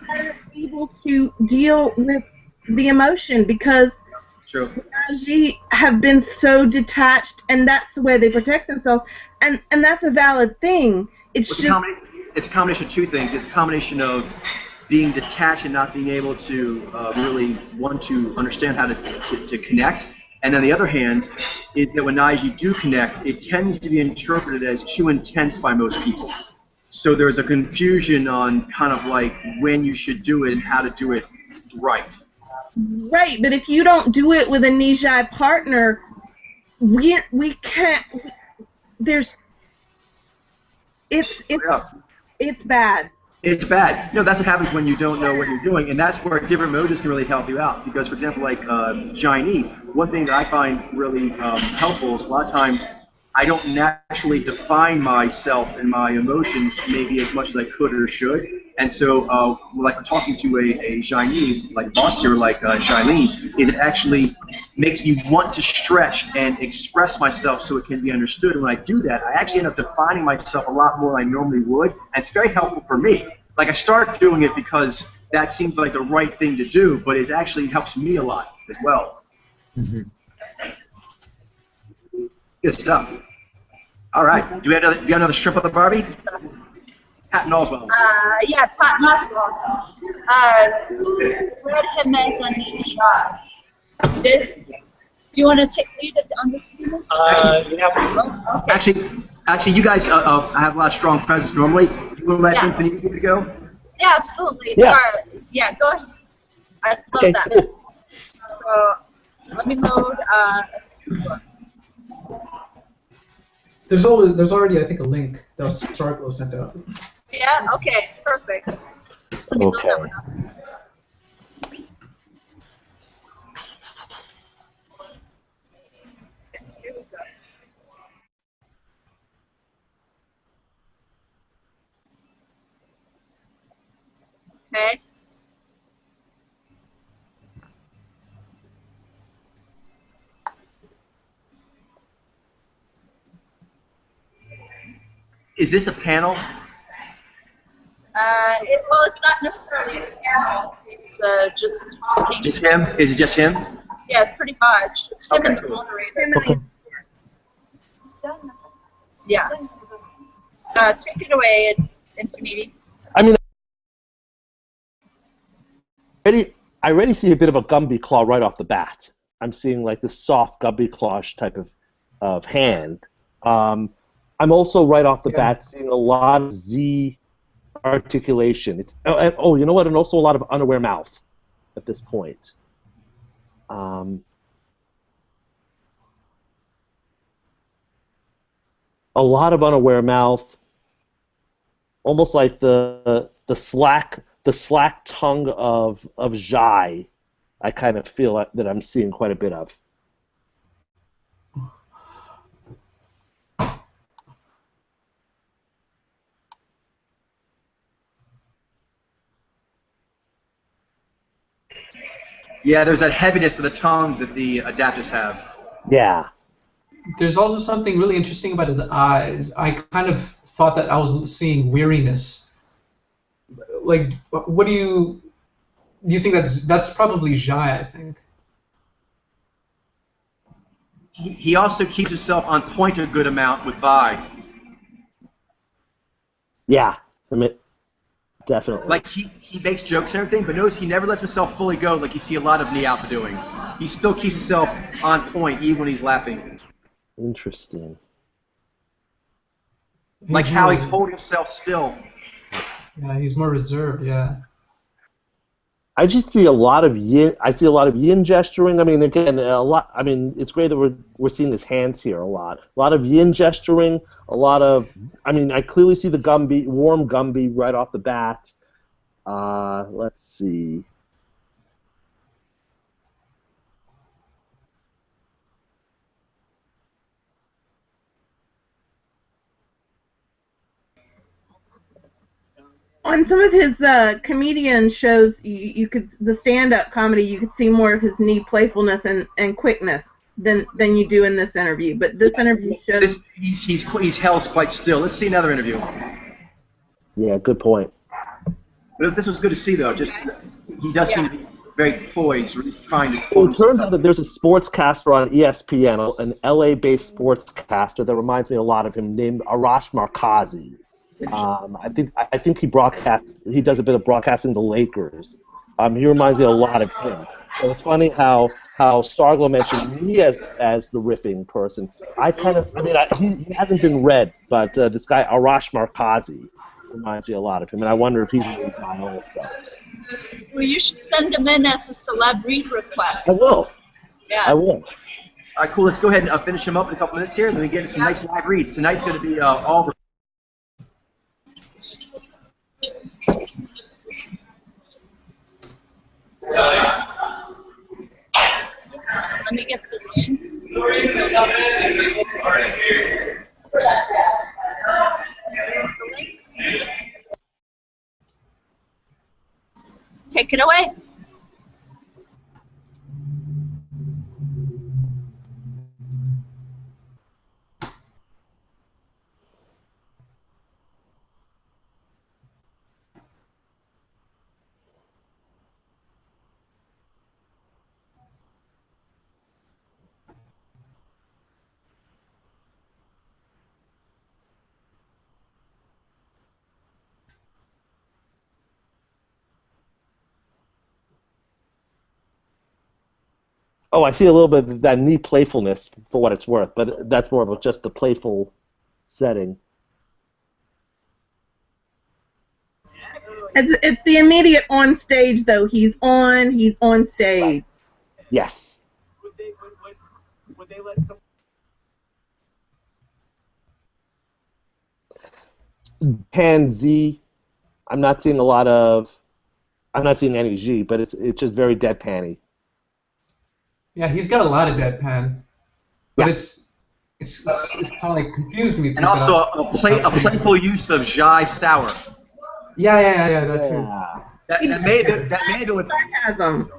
better able to deal with the emotion, because Naiji have been so detached, and that's the way they protect themselves, and that's a valid thing. It's
a combination of two things. It's a combination of being detached and not being able to really want to understand how to connect. And then the other hand is that when Naiji do connect, it tends to be interpreted as too intense by most people. So there's a confusion on kind of like when you should do it and how to do it right.
Right, but if you don't do it with a Nijai partner, we can't. It's bad.
It's bad. No, that's what happens when you don't know what you're doing, and that's where different modes can really help you out. Because, for example, like Chinese, one thing that I find really helpful is a lot of times I don't naturally define myself and my emotions maybe as much as I could or should. And so, like talking to a Chinese, like boss here, like Shailene, is it actually makes me want to stretch and express myself so it can be understood. And when I do that, I actually end up defining myself a lot more than I normally would. And it's very helpful for me. Like, I start doing it because that seems like the right thing to do, but it actually helps me a lot as well.
Mm-hmm.
Good stuff. All right. Do you have another shrimp on the Barbie? Pat Oswald.
Yeah, Pat Oswald. Who read him as a ninja? Do you want to take lead on this?
Yeah.
Actually, you guys have a lot of strong presence normally. Do you want to let Infinity give it a go?
Yeah, absolutely.
Yeah.
Yeah, go ahead. I love that.
Cool.
So, let me load.
There's already, I think, a link that was Starglow sent out.
Yeah. Okay. Perfect. Let me load that one up. Here we go. Okay.
Is this a panel?
Well, it's not necessarily a panel. It's just talking.
Just him? Is it just him?
Yeah, pretty much. It's him and the
cool.
moderator.
Okay.
Yeah. Take it away, Infinity.
I mean, I already see a bit of a Gumby claw right off the bat. I'm seeing like this soft Gumby claw-ish type of hand. I'm also right off the bat seeing a lot of Z articulation. You know what? And also a lot of unaware mouth at this point. A lot of unaware mouth. Almost like the slack tongue of Zhai, I kind of feel that I'm seeing quite a bit of.
Yeah, there's that heaviness to the tongue that the adapters have.
Yeah.
There's also something really interesting about his eyes. I kind of thought that I was seeing weariness. Like, what do you think that's probably Zhai, I think.
He also keeps himself on point a good amount with Vi.
Yeah. I mean, definitely.
Like, he makes jokes and everything, but notice he never lets himself fully go like you see a lot of Knee Alpha doing. He still keeps himself on point even when he's laughing.
Interesting.
Like how he's holding himself still.
Yeah, he's more reserved, yeah.
I just see a lot of yin. I see a lot of yin gesturing. I mean, again, a lot. I mean, it's great that we're seeing his hands here a lot. A lot of yin gesturing. A lot of. I mean, I clearly see the Gumby, warm Gumby, right off the bat. Let's see.
On some of his comedian shows, you could the stand-up comedy, you could see more of his knee playfulness and quickness than you do in this interview. But this interview shows
He's held quite still. Let's see another interview.
Yeah, good point.
But this was good to see, though. Just he does seem to be very poised, really trying to.
Well, it turns out that there's a sportscaster on ESPN, an LA-based sportscaster that reminds me a lot of him, named Arash Markazi. I think he broadcasts. He does a bit of broadcasting the Lakers. He reminds me a lot of him. So it's funny how Starglow mentioned me as the riffing person. He hasn't been read, but this guy Arash Markazi reminds me a lot of him, and I wonder if he's in his eye also.
Well, you should send him in as a celeb read request.
I will.
Yeah.
I will.
All right, cool. Let's go ahead and finish him up in a couple minutes here. Then we get some nice live reads. Tonight's going to be all.
Let me get the link. Take it away.
Oh, I see a little bit of that knee playfulness for what it's worth, but that's more of just the playful setting.
it's the immediate on stage though. He's on stage.
Yes.
Would they let some...
Pan Z, I'm not seeing any G, but it's just very deadpan-y.
Yeah, he's got a lot of deadpan, but
Yeah.
it's kind of like confused me.
And also a playful use of Zhai Sour.
Yeah, that too.
Yeah.
That may have been
sarcasm.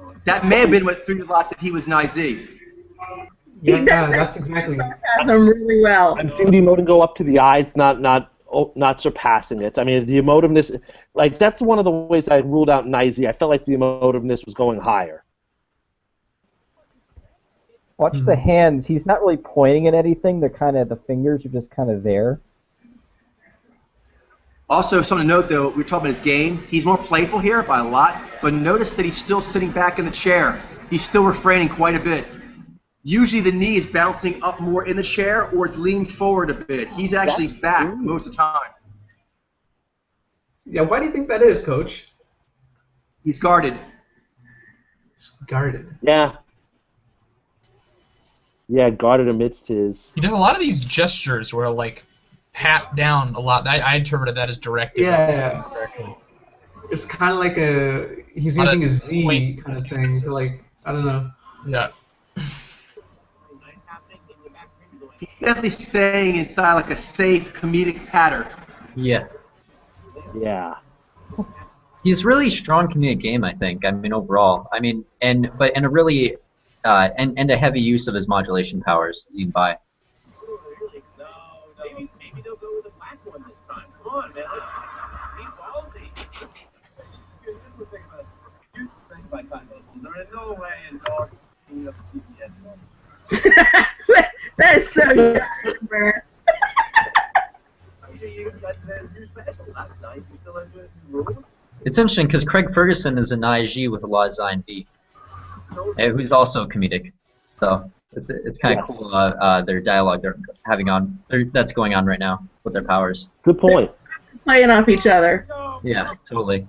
what threw you a lot that he was nice.
Yeah, that's exactly.
Sarcasm really well.
I'm seeing the emoting go up to the eyes, not surpassing it. I mean, the emotiveness, like that's one of the ways I ruled out Nizy. I felt like the emotiveness was going higher.
Watch the hands. He's not really pointing at anything. They're kind of, the fingers are just kind of there.
Also, something to note, though, we were talking about his game. He's more playful here by a lot, but notice that he's still sitting back in the chair. He's still refraining quite a bit. Usually the knee is bouncing up more in the chair, or it's leaning forward a bit. He's actually back most of the time.
Yeah, why do you think that is, Coach?
He's guarded.
Guarded.
Yeah. Yeah, guarded amidst his...
He does a lot of these gestures where like pat down a lot. I interpreted that as directive.
Yeah. It's kind of like he's using a Z kind of thing to like, I don't know.
Yeah.
He's definitely staying inside like a safe comedic pattern.
Yeah.
Yeah.
He's really strong comedic game, I think. I mean, overall. I mean, and a really and a heavy use of his modulation powers, seen by.
Maybe they'll go with the black one this time. Come on, man. Here's the thing about there is no way in dog being up to CBS.
That is so good, man.
It's interesting because Craig Ferguson is an IG with a lot of Zion B, who's also comedic. So it's kind of cool their dialogue they're having that's going on right now with their powers.
Good point.
Playing off each other.
Yeah, totally.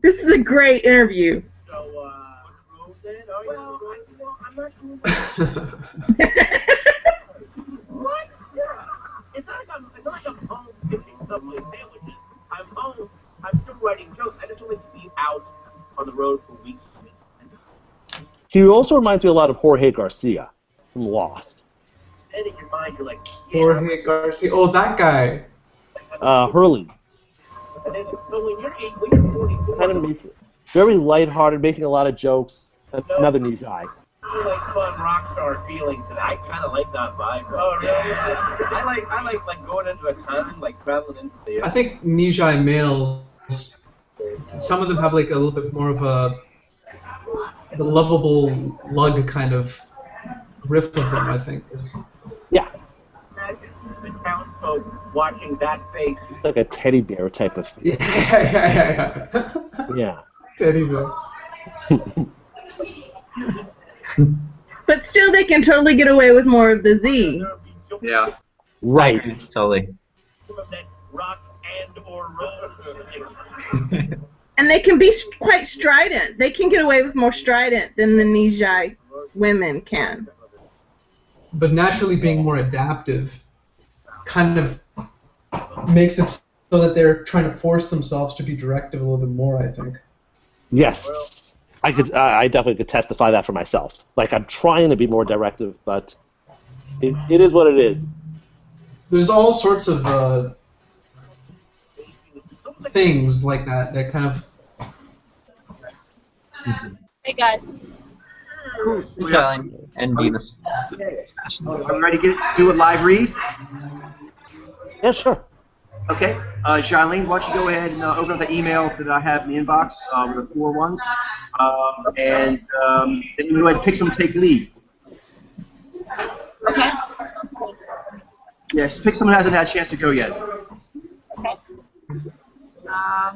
This is a great interview.
I'm not sure. What? It's not like I'm home getting Subway sandwiches. I'm home. I'm still writing jokes. I just don't like to be out on the road for weeks.
He also reminds me a lot of Jorge Garcia from Lost.
And in your mind, you're like,
Jorge Garcia. Oh, that guy.
Hurley.
And then, so when you're 44,
Kind of makes it very lighthearted, making a lot of jokes. Another new guy.
like fun rock star feeling to that. I kind of like that vibe. Oh, really? Yeah. I like going into a town, like traveling into the.
I think Nijai males, some of them have like a little bit more of the lovable lug kind of riff of them. I think.
Yeah.
The townsfolk watching that face.
It's like a teddy bear type of thing.
Yeah.
Yeah.
Teddy bear.
But still, they can totally get away with more of the Z.
Yeah.
Right.
Totally.
Rock and or roll.
And they can be quite strident. They can get away with more strident than the Nijai women can.
But naturally being more adaptive kind of makes it so that they're trying to force themselves to be directive a little bit more, I think.
Yes. I definitely could testify that for myself. Like, I'm trying to be more directive, but it is what it is.
There's all sorts of things like that kind of...
Hey, guys.
Cool.
And Venus.
I'm ready to do a live read.
Yeah, sure.
Okay. Charlene, why don't you go ahead and open up the email that I have in the inbox with the 4 ones. And then you go ahead and pick someone to take lead.
Okay. Sounds good.
Yes, pick someone who hasn't had a chance to go yet.
Okay. How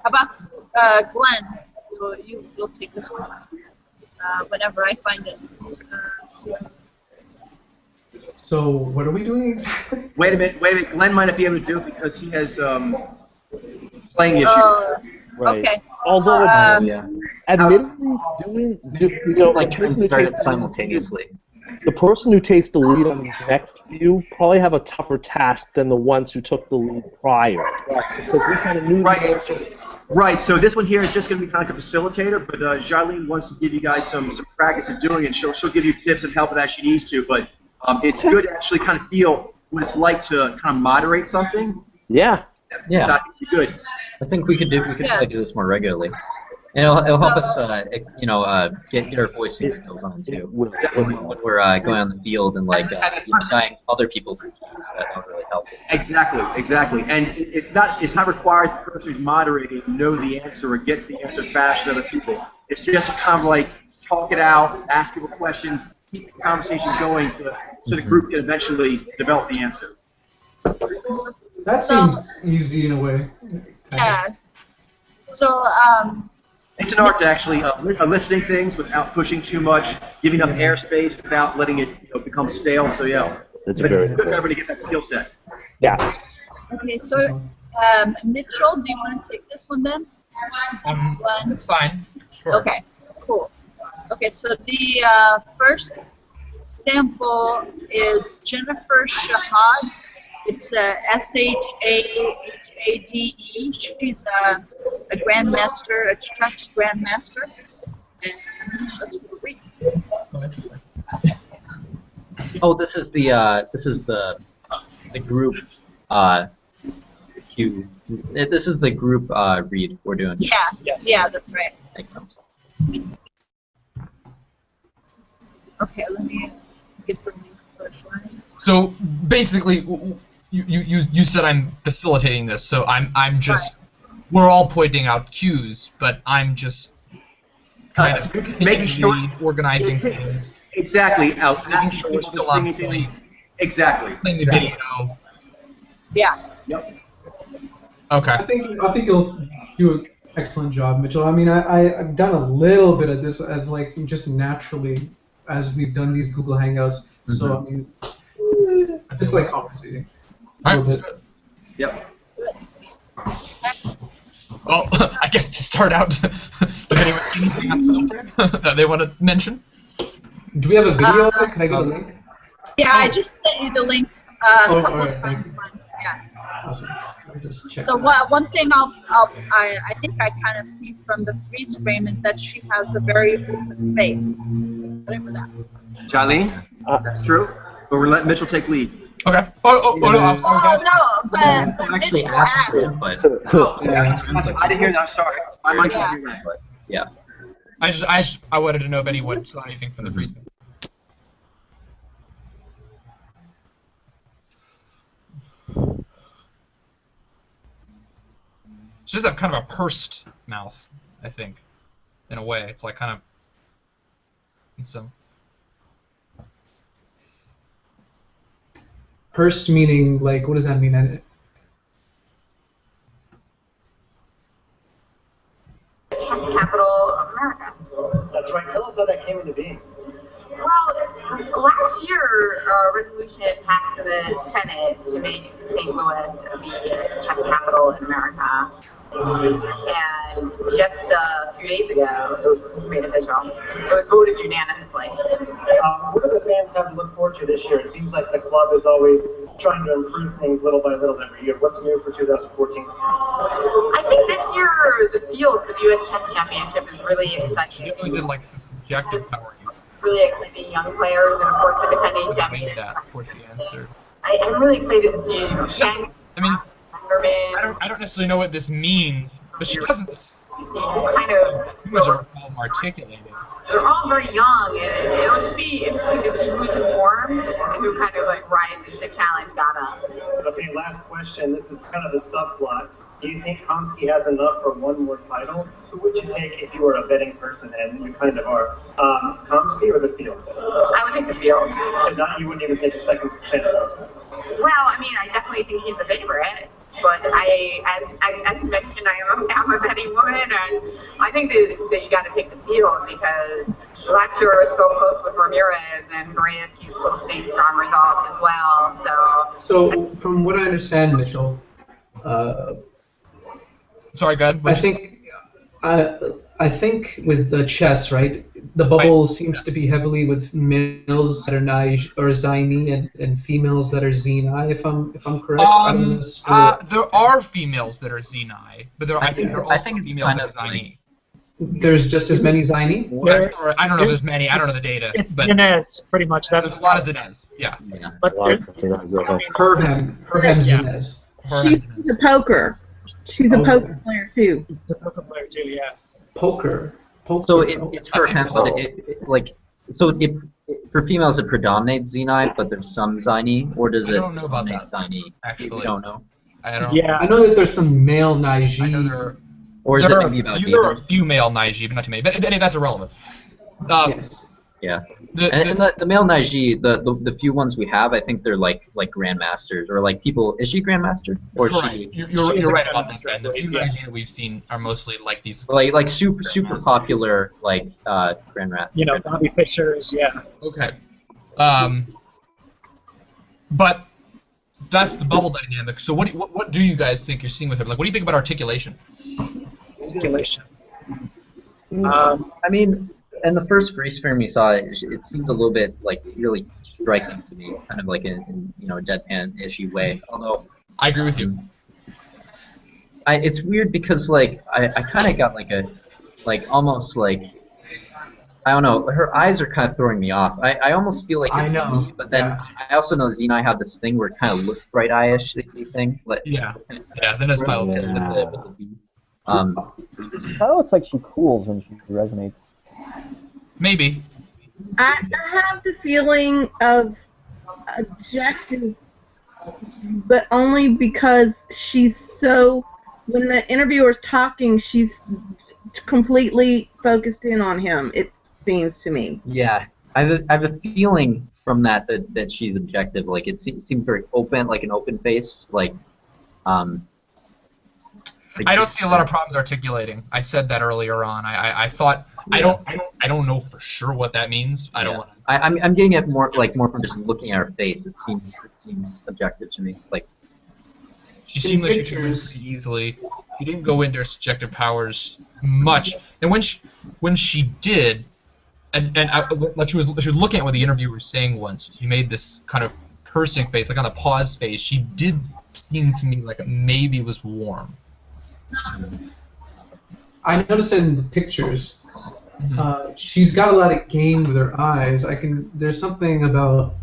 about Glenn? You'll take this one. Whenever I find it. Let's see.
So what are we doing exactly?
Wait a minute. Glenn might not be able to do it because he has playing issues.
Right.
Okay.
Although,
Yeah.
admittedly,
Like start it simultaneously.
the person who takes the lead on these next few probably have a tougher task than the ones who took the lead prior. Because we kind of knew
Right, so this one here is just going to be kind of like a facilitator, but Charlene wants to give you guys some practice of doing it. She'll give you tips and help it as she needs to, but it's good to actually kind of feel what it's like to kind of moderate something,
Yeah.
Yeah.
that would be good.
I think we could probably do this more regularly. And it'll help us, get our voicing skills on too.
Will.
When we're going on the field and like denying other people for cues, that'll really help.
Exactly. And it's not required the person who's moderating to know the answer or get to the answer faster than other people. It's just kind of like talk it out, ask people questions, keep the conversation going so the group can eventually develop the answer.
That seems easy in a way.
Yeah. So,
It's an art to actually eliciting things without pushing too much, giving enough airspace without letting it become stale. So yeah,
That's
it's
very
good for
cool.
everybody to get that skill set.
Yeah.
okay, so Mitchell, do you want to take this one then?
That's fine. Sure.
Okay, cool. Okay, so the first sample is Jennifer Shahad. It's Shahade. She's a grandmaster, a chess grandmaster. And let's read.
Oh, interesting.
Oh, this is the group cue. This is the group read we're doing.
Yeah,
Yes.
yeah, that's right.
Makes sense.
Okay, let me get the link first one.
So basically, you said I'm facilitating this, so I'm just we're all pointing out cues, but I'm just kind of
making sure
organizing things,
exactly out,
making
asking
sure we're
people to
still
see
on
anything.
point,
Exactly.
playing the video.
Yeah.
Yep.
Okay.
I think you'll do an excellent job, Mitchell. I mean, I've done a little bit of this as like just naturally as we've done these Google Hangouts. So I mean, it's just like conversating.
All right. Let's do it.
Yep.
Well, I guess to start out, does anyone see anything on Snowflake that they want to mention?
Do we have a video of it? Can I get a link?
Yeah, I just sent you the link.
Oh,
Couple
alright, thank
times.
you.
Yeah.
Awesome. Let me just check.
So one thing I think I kind of see from the freeze frame is that she has a very open face. Whatever that.
Charlene, that's true. But we're letting Mitchell take lead.
Okay. Oh no. I was
Oh
asking.
no, but
Actually,
Mitchell
asked
asked.
for it, but
I didn't hear that. I'm sorry. My mind's not hearing that.
yeah.
I wanted to know if anyone saw anything from the freeze frame. She does have kind of a pursed mouth, I think, in a way. It's like kind of some.
Pursed meaning like what does that mean?
Chess capital of America.
That's right. Tell us how that came into being.
Well, last year, a resolution passed to the Senate to make St. Louis the chess capital in America. And just a few days ago, it was made official. It was voted unanimously.
What do the fans have to look forward to this year? It seems like the club is always trying to improve things little by little every year. What's new for 2014?
I think this year, the field for the U.S. Chess Championship is really
She
exciting.
definitely did like some subjective power use.
Really exciting young players, and of course the defending
I made
champion.
that before she answered.
I'm really excited to see Shank.
I mean,
Herman,
I don't necessarily know what this means, but she doesn't
kind of.
too much of a problem articulating.
They're all very young, and it'll just be interesting to see who's informed and who kind of like rises to challenge Ghana.
Okay, last question. This is kind of the subplot. Do you think Kamsky has enough for one more title? Who would you take if you were a betting person, and you kind of are? Kamsky or the field?
I would take the field.
And not you wouldn't even take a second chance.
Well, I mean, I definitely think he's the favorite, but as you mentioned, I'm a betting woman, and I think that you got to take the field because last year was so close with Ramirez, and Maria keeps posting strong results as well.
So from what I understand, Mitchell,
Sorry, go ahead.
I think with the chess, right, the bubble seems to be heavily with males that are Nige or Zaini and females that are Zeni, if I'm correct. I don't know this
There are females that are Zeni, but I think there are also
it's
females
kind
that are
of like-
Zaini.
There's just as many Ziny?
I don't know if there's many. I don't know the data.
It's
but
Zinez, pretty much. That's
there's a lot of Zinez. Yeah.
But
Herham Zinez.
She's a poker. She's a poker player too.
She's a poker player too, yeah.
Poker.
So it's her hand, but for females it predominates Xeni, but there's some Ziny, or does it?
I don't know about that.
Ziny?
Actually,
you don't know.
I don't.
Yeah.
I know that there's some male Naiji.
I know there are a few male Naiji, but not too many. But that's irrelevant.
Yes.
Yeah. And the male Naiji, the few ones we have, I think they're like grandmasters or like people. Is she grandmaster or is she?
You're right about that. Ben. The few Naiji that we've seen are mostly like these.
Like super popular like grandmaster.
You know, Bobby Fishers, yeah.
Okay. But that's the bubble dynamic. So what do you guys think you're seeing with her? Like, what do you think about articulation?
Articulation.
I mean, in the first freeze frame we saw, it seemed a little bit like really striking to me, kind of like in a deadpan-ishy way. Although
I agree with you.
It's weird because like I kind of got almost like. I don't know. Her eyes are kind of throwing me off. I almost feel like it's me, but then I also know Xeni had this thing where it kind of looks bright eye-ish thing.
Yeah. Then it's pilots.
Kind of looks like she cools when she resonates.
Maybe.
I have the feeling of objective, but only because she's so. When the interviewer's talking, she's completely focused in on him. It seems to me.
Yeah, I have a feeling from that she's objective. Like it seems very open, like an open face. Like
I don't see a lot of problems articulating. I said that earlier on. I thought I don't know for sure what that means. I don't want to.
I'm getting it more from just looking at her face. It seems objective to me. Like
she seemed like she took it pretty easily. She didn't go into her subjective powers much, and when she did, like she was looking at what the interviewer was saying once. She made this kind of cursing face, like on the pause face. She did seem to me like it maybe was warm.
I noticed in the pictures, she's got a lot of game with her eyes. There's something about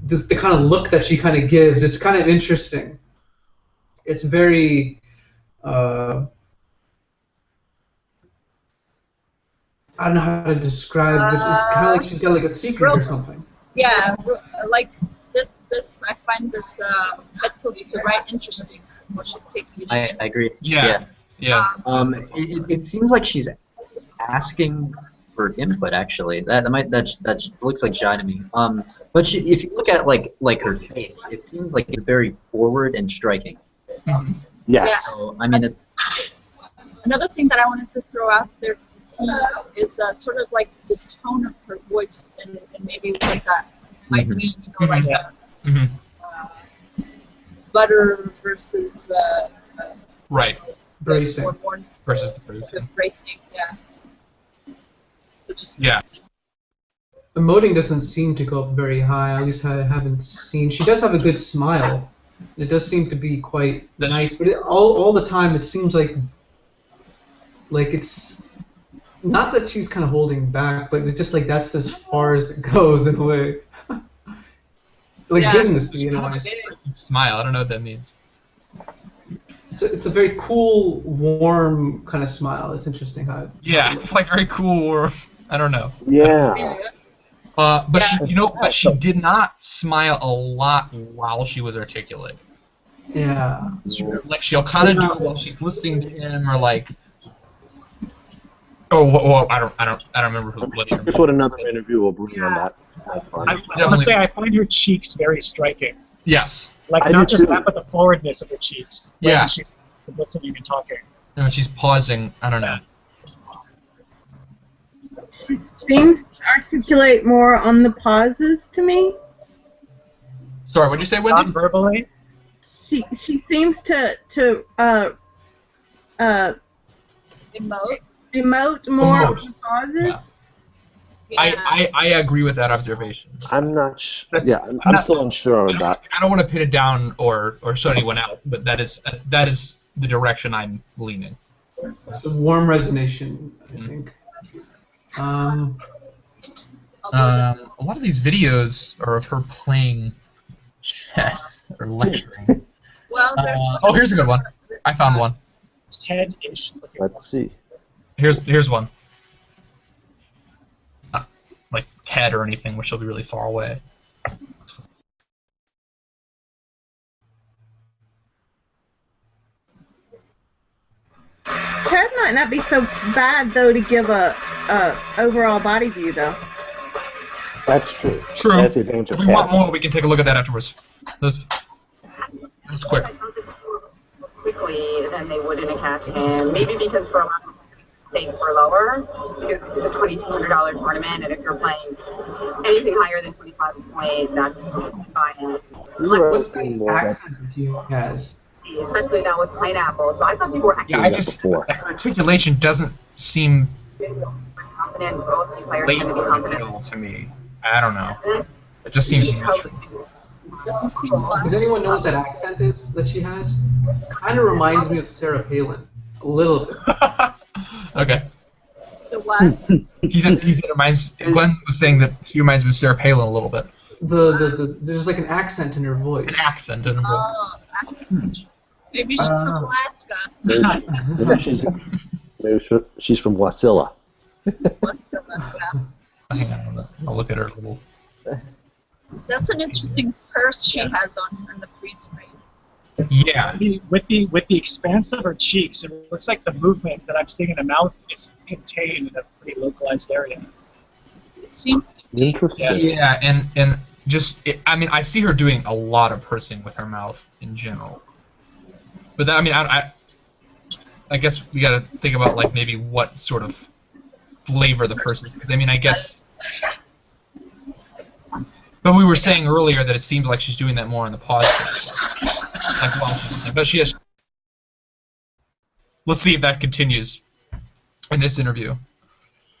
the kind of look that she kind of gives. It's kind of interesting. It's very. I don't know how to describe it. It's kind of like she's got like a secret or something.
Yeah, like this. I find this title to write interesting. What she's taking.
I agree.
Yeah.
It seems like she's asking for input. Actually, that looks like shy to me. But if you look at like her face, it seems like it's very forward and striking.
Mm-hmm.
Yes.
Yeah.
So, I mean,
another thing that I wanted to throw out there to the team is sort of like the tone of her voice and maybe what that might mean. You know, like butter versus
right.
Bracing.
Versus the bracing.
Bracing, yeah. So
yeah.
Emoting doesn't seem to go up very high. At least I haven't seen. She does have a good smile. It does seem to be quite nice, but all the time it seems like it's not that she's kind of holding back, but it's just like that's as far as it goes in a way. Business, you know.
Smile. I don't know what that means.
It's a very cool, warm kind of smile. It's interesting how.
Yeah, it's like very cool, or I don't know.
Yeah.
But she did not smile a lot while she was articulate.
Yeah.
Like she'll kind of do it while she's listening to him, or like. Oh, I don't remember what.
That's what another interview will bring on that.
I must say, I find her cheeks very striking.
Yes.
Like not just that, but the forwardness of her cheeks.
Yeah.
She's listening and talking.
And when she's pausing, I don't know.
She seems to articulate more on the pauses to me.
Sorry, what'd you say, Wendy?
Non-verbally?
She seems to emote more on the pauses.
Yeah. I agree with that observation.
I'm not. I'm still unsure of that.
I don't want to pin it down or shut anyone out, but that is the direction I'm leaning.
It's a warm resonation, I think.
A lot of these videos are of her playing chess or lecturing.
Well, there's
Oh, here's a good one. I found one.
TED-ish.
Let's see.
Here's one. Not like TED or anything, which will be really far away.
TED might not be so bad though to give a overall body view though.
That's true.
True.
That's the advantage
If
of
we want
TED.
more, we can take a look at that afterwards. This is quick.
Quickly than they would in a cash hand. Maybe because for a lot of stakes were lower, because it's a $2,200 tournament, and if you're playing anything higher than 25 points, that's fine.
What's the accent that he has?
Especially now with pineapple. So I thought people were actually
Her articulation doesn't seem
confident. OC players tend to be confident.
to me. I don't know. It just seems natural.
Doesn't seem fun.
Does anyone know what that accent is that she has? Kind of reminds me of Sarah Palin, a little bit.
Okay.
The what?
Glenn was saying that she reminds me of Sarah Palin a little bit.
There's like an accent in her voice.
An accent in her voice.
Oh, maybe she's from Alaska.
Maybe she's from Wasilla.
What's the left?
Hang on, I'll look at her little.
That's an interesting purse she has on in the freeze frame.
Yeah.
With the expanse of her cheeks, it looks like the movement that I'm seeing in the mouth is contained in a pretty localized area.
It seems to be.
Interesting.
Yeah, and just I mean, I see her doing a lot of pursing with her mouth in general. But that, I mean, I guess we got to think about like maybe what sort of flavor the purse is, because I mean, I guess. But we were saying earlier that it seems like she's doing that more in the pause. Like while she's listening. But she has. Let's see if that continues in this interview.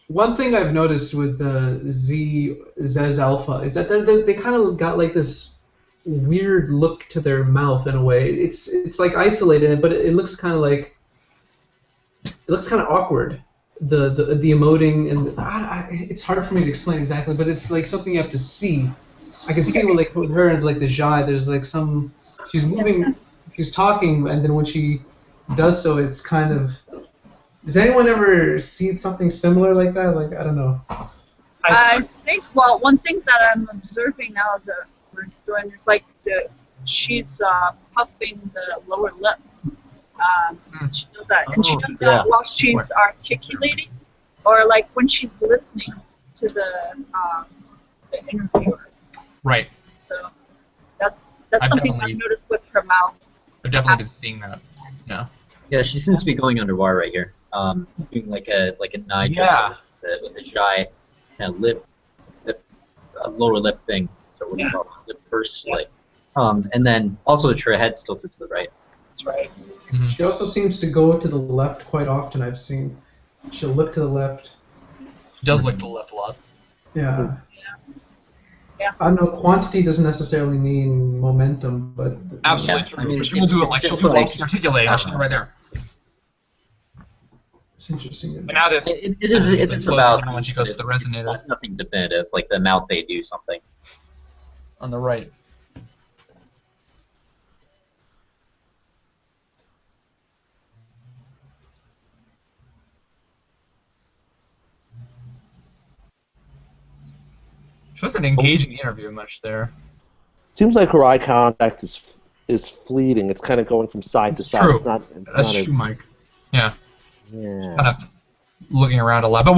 One thing I've noticed with the Zez Alpha is that they kind of got like this weird look to their mouth in a way. It's like isolated, but it looks kind of like awkward. The emoting and it's hard for me to explain exactly, but it's like something you have to see. I can see like with her and like the Jai, there's like she's moving, she's talking, and then when she does so, it's kind of. Does anyone ever see something similar like that? Like, I don't know.
I think, well, one thing that I'm observing now that we're doing is like she's puffing the lower lip. She does that, and she does that while she's articulating, or like when she's listening to the interviewer.
Right.
So that's something I've noticed with her mouth.
I've definitely been seeing that. Yeah.
Yeah, she seems to be going underwater right here. Doing like a knife with a shy kind of lip, lower lip thing. So what do you call it? Lip purse, like. And then also her head's tilted to the right.
That's right.
Mm-hmm.
She also seems to go to the left quite often. I've seen. She'll look to the left.
She does look to the left a lot.
Yeah.
Yeah.
I don't know. Quantity doesn't necessarily mean momentum, but
Absolutely true. I mean, she will do it like she'll do it while she's articulating. She'll do it right there.
it's interesting.
But now that
it's about
when she goes to the resonator.
Nothing definitive. Like the mouth, they do something.
On the right. She wasn't engaging the interview much there.
Seems like her eye contact is fleeting. It's kind of going from side to side.
True.
That's
true, Mike. Yeah.
Yeah.
Kind of looking around a lot. But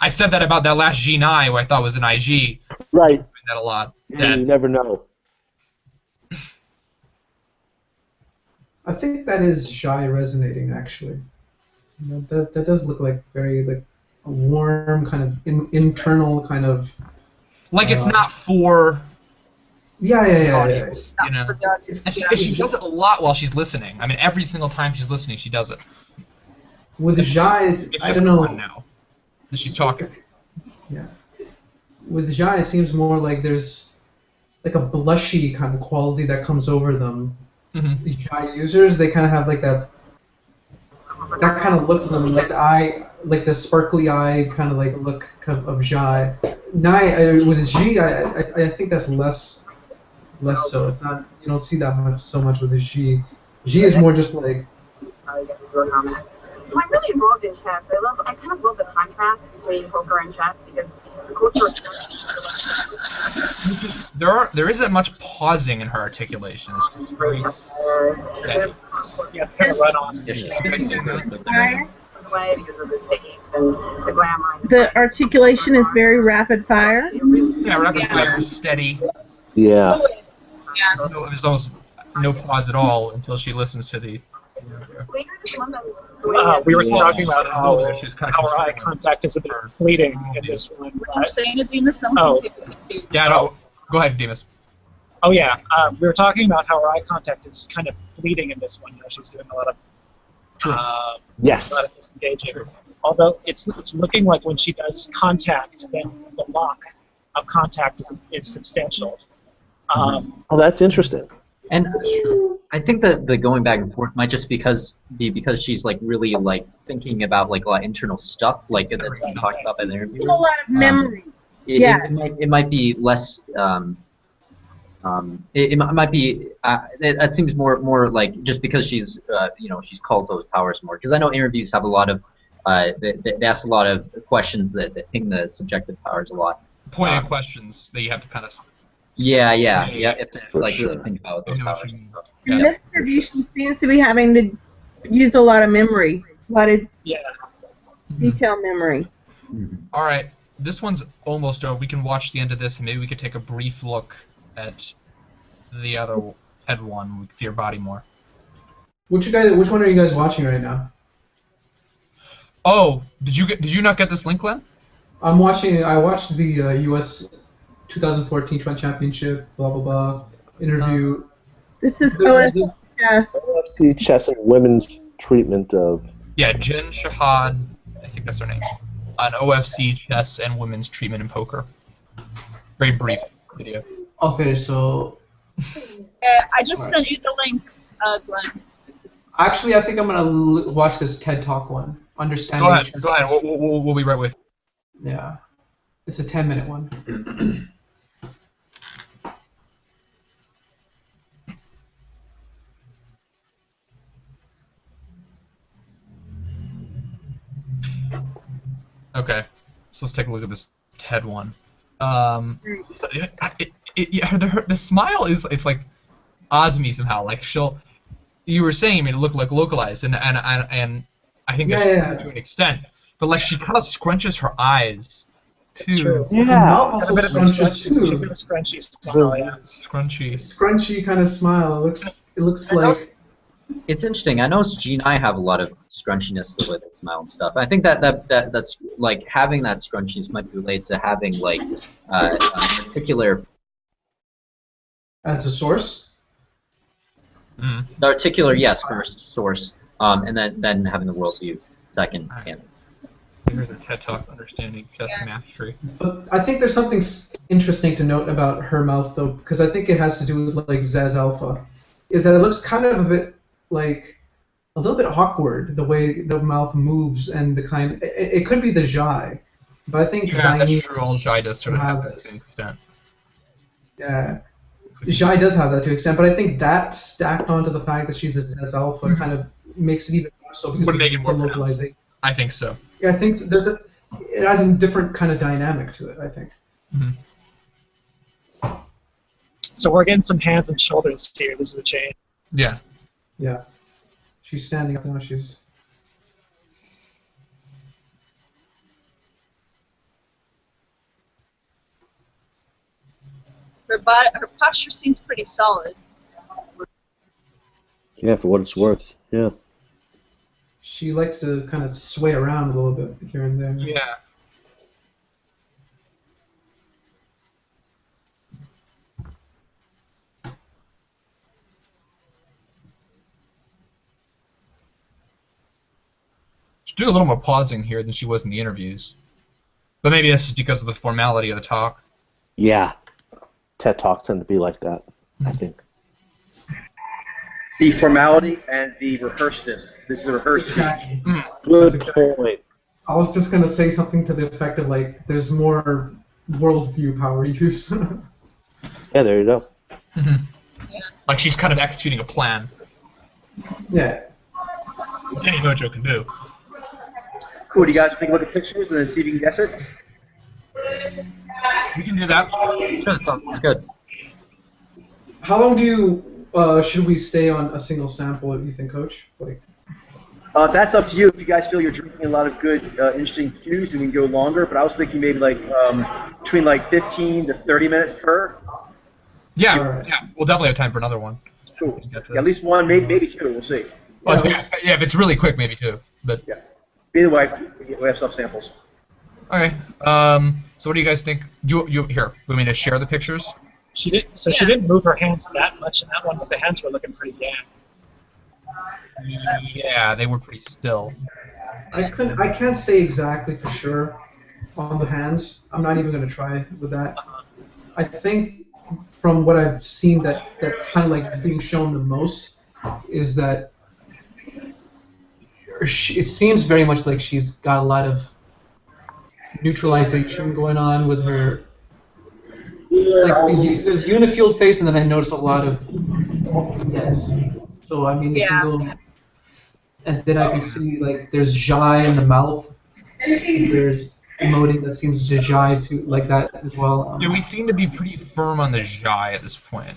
I said that about that last G9 who I thought was an IG.
Right.
Doing that a lot.
Yeah, you never know.
I think that is shy resonating, actually. You know, that does look like very like a warm kind of internal kind of.
Like it's not for.
Yeah.
Audience, you know. And she does it a lot while she's listening. I mean, every single time she's listening, she does it.
With the Jai,
it's
I
just
don't know.
fun now that she's talking.
Yeah. With the Jai, it seems more like there's like a blushy kind of quality that comes over them.
Mm-hmm.
The Jai users, they kind of have like that that kind of look to them, like the eye, like the sparkly eye kind of like look of Jai. Nai with G, I think that's less so. It's not, you don't see that much so much with a G. G is more just like.
So I'm really involved in chess. I kind of love the contrast between poker and chess because the culture of
there isn't much pausing in her articulation. It's just very steady.
Yeah, it's kind of run on.
way because of the stakes and the glamour.
The articulation is very rapid fire.
Yeah, rapid fire, steady.
Yeah.
There's almost no pause at all until she listens to the.
We were talking about how
she's kind of
our eye contact is a bit fleeting in this one.
I'm saying it, Demas.
Yeah, no, go ahead, Demas.
Oh yeah, we were talking about how our eye contact is kind of fleeting in this one. She's doing a lot of
yes,
a lot of disengaging. Although it's looking like when she does contact, then the lock of contact is substantial.
Oh, that's interesting.
And I think that the going back and forth might just be because she's like really like thinking about like a lot of internal stuff, like that's been talked about by the interviewer.
A lot of memory.
It might be less. It might be. That seems more like just because she's she's called those powers more. Because I know interviews have a lot of they ask a lot of questions that ping the subjective powers a lot.
Pointed questions that you have to kind of.
Yeah. If like
sure.
really think about those powers.
And this interview, she seems to be having to use a lot of memory, a lot of detail memory.
All right, this one's almost over. We can watch the end of this, and maybe we could take a brief look at the other head one. We can see her body more.
Which one are you guys watching right now?
Oh, did you not get this link, Glenn?
I watched the U.S. 2014 Championship, blah blah blah, interview.
This is OSC chess.
OFC chess and women's treatment of.
Yeah, Jen Shahad, I think that's her name. On OFC chess and women's treatment in poker. Very brief video.
Okay, so.
I just sent you the link, Glenn.
Actually, I think I'm gonna watch this TED Talk one. Understanding.
Go ahead. We'll be right with.
Yeah, it's a 10-minute one.
Okay, so let's take a look at this TED one. The smile it's like odd to me somehow. Like you were saying, I mean, it looked like localized, and I think that's true to an extent. But like she kind of scrunches her eyes too.
Yeah, her mouth also scrunches too.
She's got a scrunchy smile. Yeah.
Scrunchy kind of smile. It looks like.
It's interesting. I noticed G and I have a lot of scrunchiness the way they smile and stuff. I think that's like having that scrunchiness might be related to having like a particular.
As a source.
The articular, yes, first source, and then having the worldview second.
Here's a TED Talk, Understanding Chess Mastery.
But I think there's something interesting to note about her mouth, though, because I think it has to do with like Zez Alpha, is that it looks kind of a bit like a little bit awkward the way the mouth moves and the kind. It could be the Zhai, but I think
that's true. All Zhai does sort of have that to an extent.
Yeah. Zhai does have that to an extent, but I think that stacked onto the fact that she's a Zez Alpha kind of makes it even more so because
would make it more
localization.
I think so.
Yeah, I think it has a different kind of dynamic to it, I think.
So we're getting some hands and shoulders here. This is a change.
Yeah.
Yeah. She's standing up now. She's.
Her posture seems pretty solid.
Yeah, for what it's worth. Yeah.
She likes to kind of sway around a little bit here and there.
Yeah. She's doing a little more pausing here than she was in the interviews. But maybe this is because of the formality of the talk.
Yeah. TED Talks tend to be like that, I think.
the formality and the rehearsedness. This is a rehearsed speech.
Exactly.
Good
That's exactly.
point.
I was just gonna say something to the effect of like, there's more worldview power use.
Yeah, there you go.
Like she's kind of executing a plan.
Yeah.
Which any mojo can do.
Cool. Do you guys take a look at pictures and then see if you can guess it?
We can do that.
Sure, that sounds good.
How long do you should we stay on a single sample? You think, Coach? Like.
That's up to you. If you guys feel you're drinking a lot of good, interesting cues, then we can go longer. But I was thinking maybe like between like 15 to 30 minutes per.
Yeah,
Alright.
yeah. We'll definitely have time for another one.
Cool.
Get to
Yeah, at
this.
least one, maybe two. We'll see.
Well, yeah, if it's really quick, maybe two. But
Yeah. Either way, we have sub samples.
okay. So what do you guys think? You here? Want me to share the pictures?
She didn't move her hands that much in that one, but the hands were looking pretty damn.
Yeah, they were pretty still.
I can't say exactly for sure on the hands. I'm not even going to try with that. I think from what I've seen that's kind of like being shown the most is that it seems very much like she's got a lot of neutralization going on with her. Like there's unifield face, and then I notice a lot of yes. So I mean, you can go, and then I can see like there's Jai in the mouth. There's emoting that seems to Jai too, like that as well.
Yeah, we seem to be pretty firm on the Jai at this point.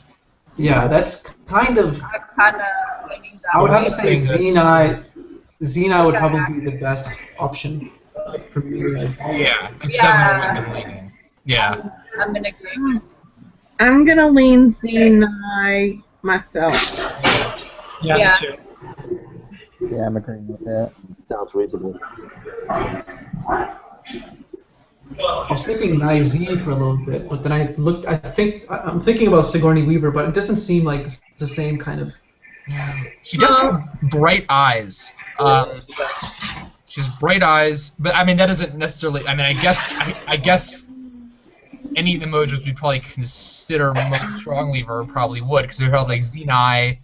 Yeah, that's kind of.
I'm kind of leaning
I would
down.
have to say Xenai would probably be the best option for me.
Yeah, it's
Yeah.
definitely what I'm leaning. Yeah.
I'm gonna agree.
I'm gonna lean Xenai myself.
Yeah,
Yeah.
me too.
Yeah, I'm agreeing with that.
Sounds reasonable.
I was thinking Naiz for a little bit, but then I'm thinking about Sigourney Weaver, but it doesn't seem like it's the same kind of.
She does have bright eyes. She has bright eyes, but I mean that doesn't necessarily. I mean, I guess any of the emojis we'd probably consider most strongly for her probably would, because they're like Xenai,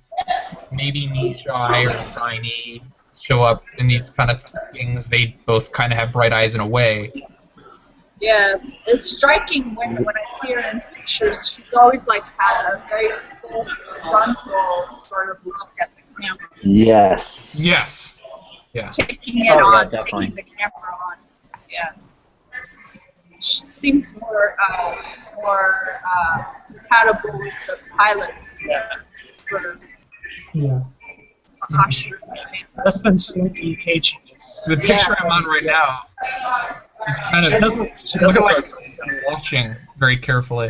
maybe Nijai or Tiny show up in these kind of things. They both kind of have bright eyes in a way.
Yeah, it's striking when I see her in pictures. She's always like had a very full frontal sort of look at the camera,
Yes.
Yes. Yeah.
taking it
Oh, yeah,
on,
definitely.
taking the camera on. Yeah. She seems more compatible with the pilot's sort of
Yeah.
posture.
Less than slinky cagey.
The picture I'm on right now is kind
She
of
doesn't
looking
look
like I'm watching very carefully.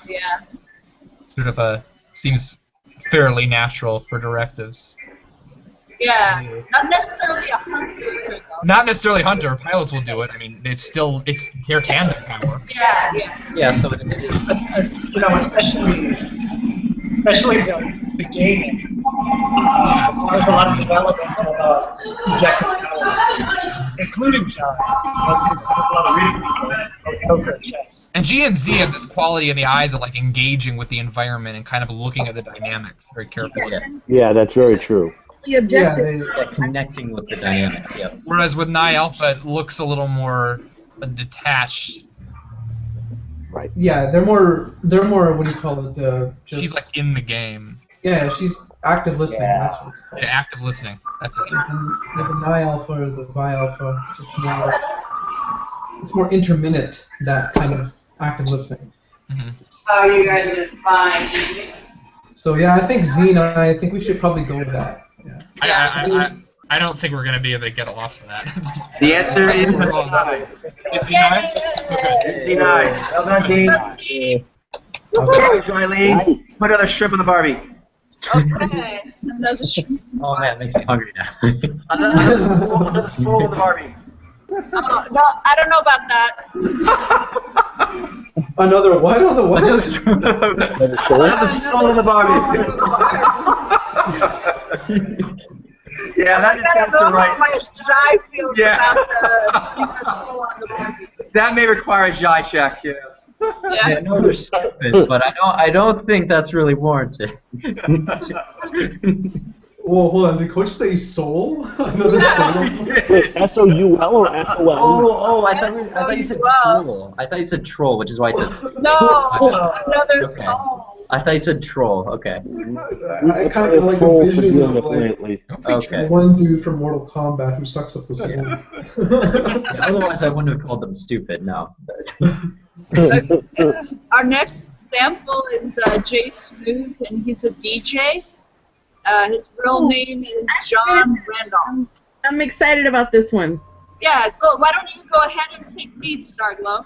Yeah.
Sort of seems fairly natural for directives.
Yeah. Not necessarily a hunter, though.
Not necessarily Hunter. Pilots will do it. I mean, it's their tandem power.
Yeah, yeah.
Yeah, so it is.
especially the gaming. There's a lot of development of subjective powers, including John. There's a lot of reading of poker and chess.
And G and Z have this quality in the eyes of like engaging with the environment and kind of looking at the dynamics very carefully.
Yeah, that's very true.
The objective.
Yeah, connecting with the dynamics, yeah.
Whereas with Nye Alpha, it looks a little more detached.
Right.
Yeah, they're more. What do you call it? Just,
She's like in the game.
Yeah, she's active listening.
Yeah.
That's what it's called.
Yeah, active listening. That's it.
And with the Ni Alpha or the Bi Alpha, it's more intermittent. That kind of active listening.
Mm-hmm.
Oh, you guys are fine.
So yeah, I think Xena. I think we should probably go with that. Yeah.
I don't think we're gonna be able to get off of that.
The answer is
Is he nine? Okay.
Z9. Well done, team. Sorry, Eileen. Put another shrimp on the Barbie.
Okay. Another
Oh man, it makes me hungry now.
Another soul of the Barbie.
Oh, no, I don't know about that.
Another what? Another what?
Another soul of the Barbie. Yeah, that is
I don't know
right.
how my shy feels
Yeah.
about the soul on the barbie.
That may require a Jai check, yeah.
Yeah, no, there's starfish, but I don't think that's really warranted.
Whoa, hold on. Did Coach say soul? Another soul?
Wait, S-O-U-L or S-O-L?
I thought you said troll. I thought you said troll, which is why I said stupid.
No, another
Okay.
soul.
I thought you said troll. Okay.
I kind of like
troll for
envisioning
dealing
of,
with
like,
lately.
Okay.
one dude from Mortal Kombat who sucks up the souls.
Yeah, otherwise, I wouldn't have called them stupid. No.
Our next sample is Jay Smooth, and he's a DJ. His real name is John Randolph.
I'm excited about this one.
Yeah, go. Why don't you go ahead and take lead, Starglow?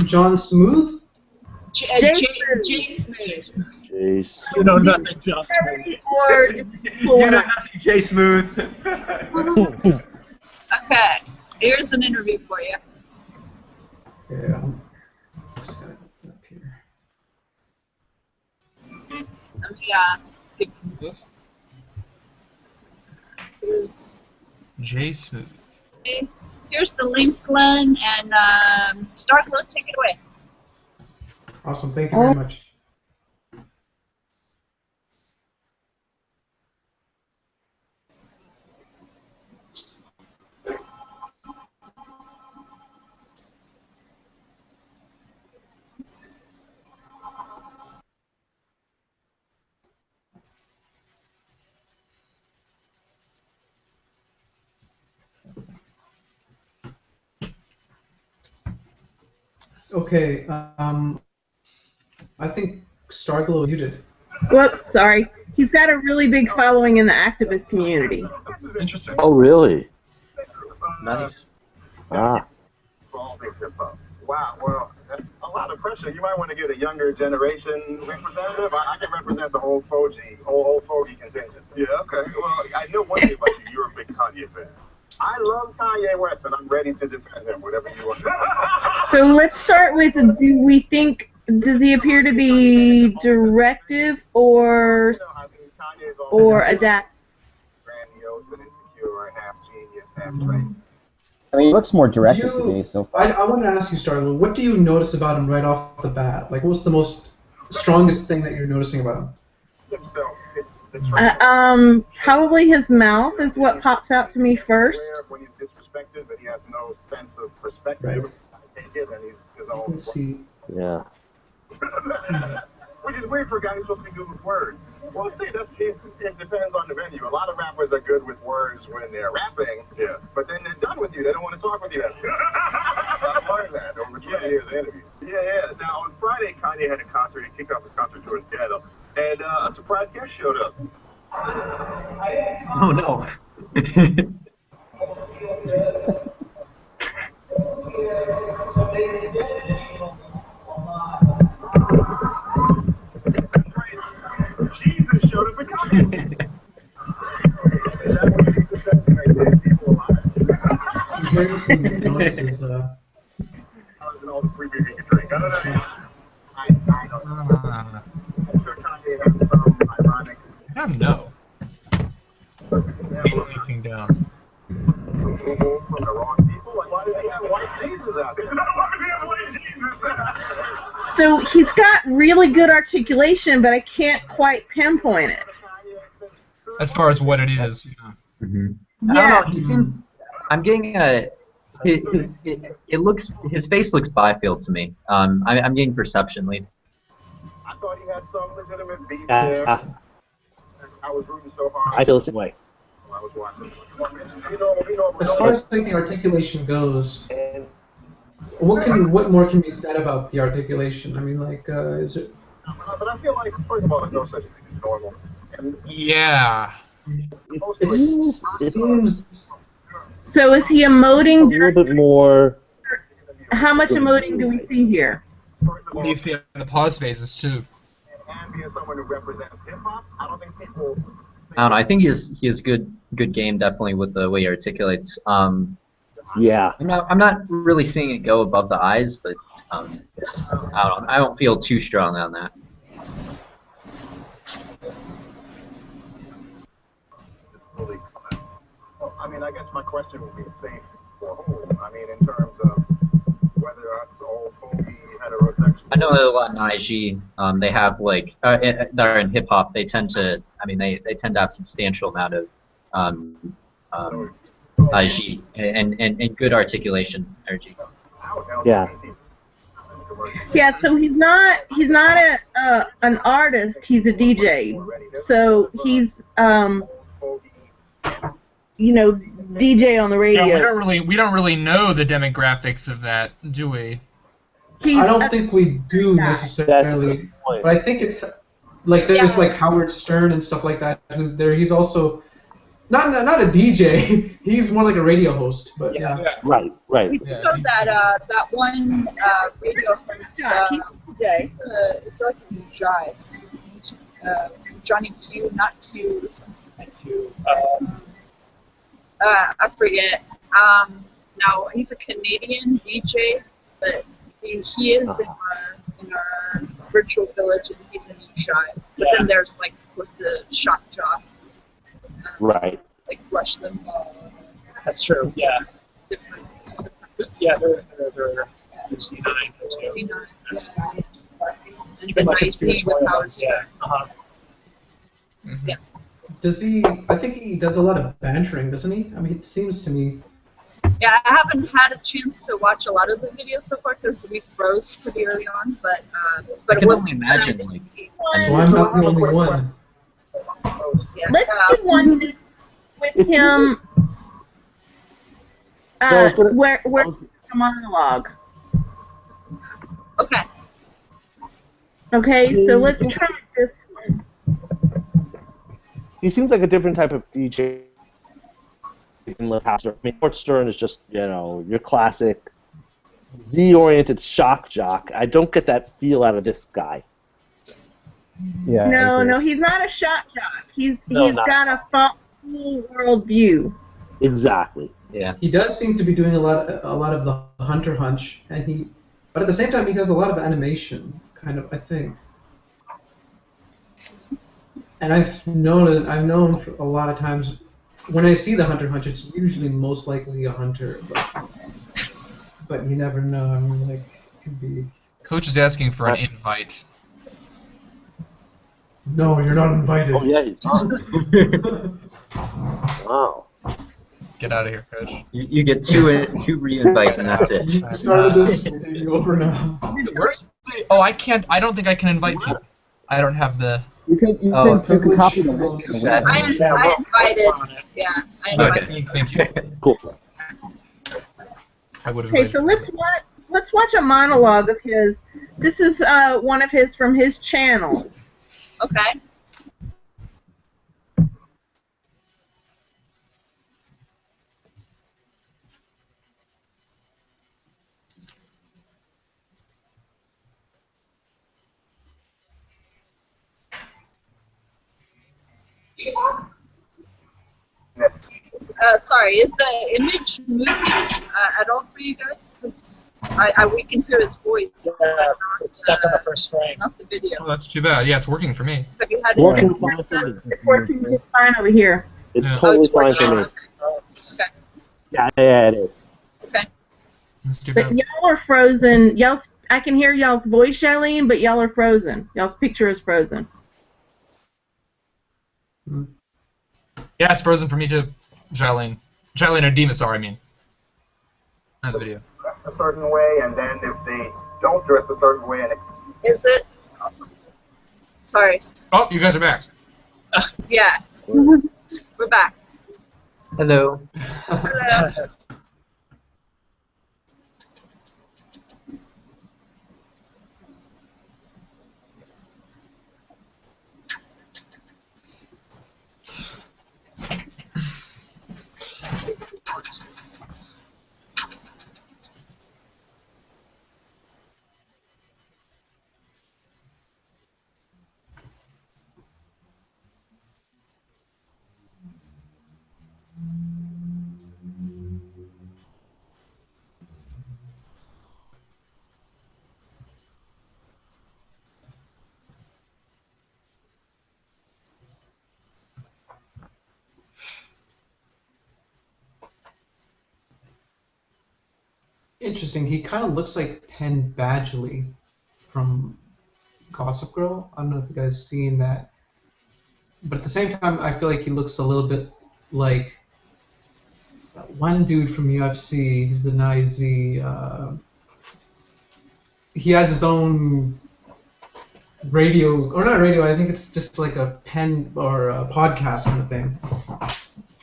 John Smooth?
Jay Smooth.
Jace.
You know nothing, John.
Or
You know nothing, Jay Smooth.
Okay, here's an interview for you.
Yeah. Just gotta get up here.
Let me give
This?
here's,
J Smooth.
here's the link, Glenn, and Starglow, take it away.
Awesome. Thank you very much. Okay, I think Starglow is muted.
whoops, sorry. He's got a really big following in the activist community.
Interesting.
Oh, really?
Nice.
Ah.
Wow, well, that's a lot of pressure. You might want to get a younger generation representative. I can represent the whole fogey contingent. Yeah, okay. Well, I know one thing about you. You're a big Kanye fan. I love Kanye West, and I'm ready to defend him, whatever you want to do.
So let's start with, does he appear to be directive or adapt?
Grandiose and insecure, half genius, half trained.
I mean, he looks more directed to me so far.
I want to ask you, Starglow, what do you notice about him right off the bat? Like, what's the strongest thing that you're noticing about him?
Probably his mouth is what pops out to me first.
When he's disrespected, but he has no sense of perspective.
Right. Let's see.
Yeah.
Which is weird for a guy who's supposed to be good with words. Well, see, it depends on the venue. A lot of rappers are good with words when they're rapping. Yes. But then they're done with you. They don't want to talk with you. I've learned that over 20 years of interviews. Yeah. Now, on Friday, Kanye had a concert. He kicked off his concert tour in Seattle. And a surprise guest showed up.
Oh no.
Jesus showed up at Kanye.
He's wearing some noises.
And all the free beer he could drink. I don't know. I'm sure Kanye has some ironic.
I don't know. Looking down.
From the wrong people? Like, why does he have white Jesus out there? Why does he have white Jesus out?
So he's got really good articulation, but I can't quite pinpoint it.
As far as what it is.
I don't know. He seems. I'm getting a. His face looks Byfield to me. I'm getting perception lead.
I thought he had some legitimate beef there. I was rooting so hard.
I feel the same way.
I was watching.
As far as like the articulation goes, what more can be said about the articulation? I mean, like, is it?
But I feel like, first of all, there's no such thing as normal.
Yeah.
It seems.
So is he emoting?
A little bit more.
How much emoting do we see here?
You see the pause phases too.
And being someone who represents hip hop, I don't think people.
I don't know. I think he has good game definitely with the way he articulates.
Yeah.
I'm not really seeing it go above the eyes, but I don't feel too strong on that.
I mean, I guess my question would be safe for whom? I mean, in terms of whether us old fogey heterosexual.
I know that a lot in IG. They have like that are in hip hop. They tend to. I mean, they tend to have substantial amount of IG and good articulation energy.
Yeah.
Yeah, so he's not an artist. He's a DJ. So he's DJ on the radio.
Yeah, we don't really know the demographics of that, do we?
I don't think we do necessarily, but I think it's like there's like Howard Stern and stuff like that. He's also not a DJ. He's more like a radio host. But yeah.
Right.
We do know that one radio host. It's like a Jai. Johnny Q, not Q. Something Q. I forget. Now he's a Canadian DJ, but he is in our virtual village, and he's in Shy. But then there's like, of course, the shock jocks.
Right.
Like Rush Limbaugh.
That's true. Yeah.
Different.
Yeah, they're C9 too.
C9. And
Even like
the
conspiratorial
with Howard
ones, yeah.
Stern. Yeah.
Does he? I think he does a lot of bantering, doesn't he? I mean, it seems to me.
Yeah, I haven't had a chance to watch a lot of the videos so far because we froze pretty early on, but
I can only imagine
So I'm not the only one.
Let's do one with him. Where the monologue.
Okay.
Okay, so let's try this one.
He seems like a different type of DJ. I mean, Howard Stern is just, your classic Z-oriented shock jock. I don't get that feel out of this guy.
Yeah.
No, he's not a shot jock. He's got a full world view.
Exactly.
Yeah.
He does seem to be doing a lot of the Hunter Hunch, but at the same time he does a lot of animation, kind of, I think. And I've known for a lot of times when I see the Hunter Hunch, it's usually most likely a hunter, but you never know. I mean, like, it could be.
Coach is asking for an invite.
No, you're not invited.
Oh yeah, he's on. Wow.
Get out of here, Coach.
You get two re-invites and that's it.
You started this. We'll take you over now.
Where's the? Oh, I can't. I don't think I can invite people. I don't have the.
You can copy the list.
I invited. Yeah, I invited.
Okay, thank you.
Cool.
I would have.
Okay, so let's watch a monologue of his. This is one of his from his channel.
Okay. Sorry, is the image moving at all for you guys? Because we can hear his voice.
It's stuck on the first frame.
Not the video.
Oh, that's too bad. Yeah, it's working for me.
Have you had
Working
anything?
fine for me.
It's working just fine over here.
It's
Yeah.
totally
it's
fine for me.
working. Okay.
Yeah, it is.
Okay.
That's too
But
bad.
y'all are frozen. I can hear y'all's voice, Shailene, but y'all are frozen. Y'all's picture is frozen.
Yeah, it's frozen for me too. Jylene or Demasar, I mean. Not the video.
Dress a certain way, and then if they don't dress a certain way, and
Is it? Sorry.
Oh, you guys are back.
Yeah. We're back.
Hello.
Hello.
Interesting. He kind of looks like Penn Badgley from Gossip Girl. I don't know if you guys seen that. But at the same time, I feel like he looks a little bit like that one dude from UFC. He's the Nizi. He has his own radio, or not radio. I think it's just like a pen or a podcast kind of thing.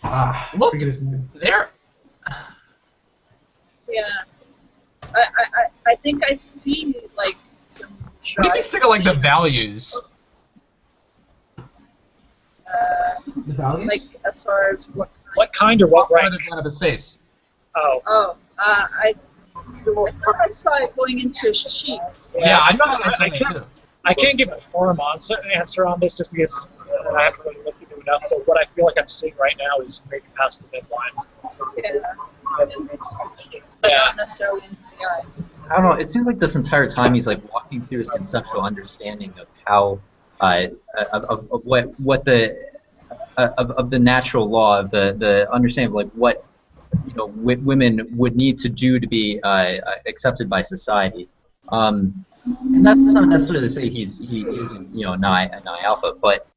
I forget his name.
There.
Yeah. I think I see like some
What do you guys think of like the values?
The values?
like as far as what
What kind or what rank?
Out of his face.
I thought I saw it going into sheep.
Yeah, I thought
I
I said that
can't-
too.
I can't give a firm answer on this just because I haven't really looked into it enough. But what I feel like I'm seeing right now is maybe past the midline.
Yeah. But not necessarily into the eyes.
I don't know. It seems like this entire time he's like walking through his conceptual understanding of how of what the of the natural law of the understanding of like what women would need to do to be accepted by society. And that's not necessarily to say he isn't an I alpha, but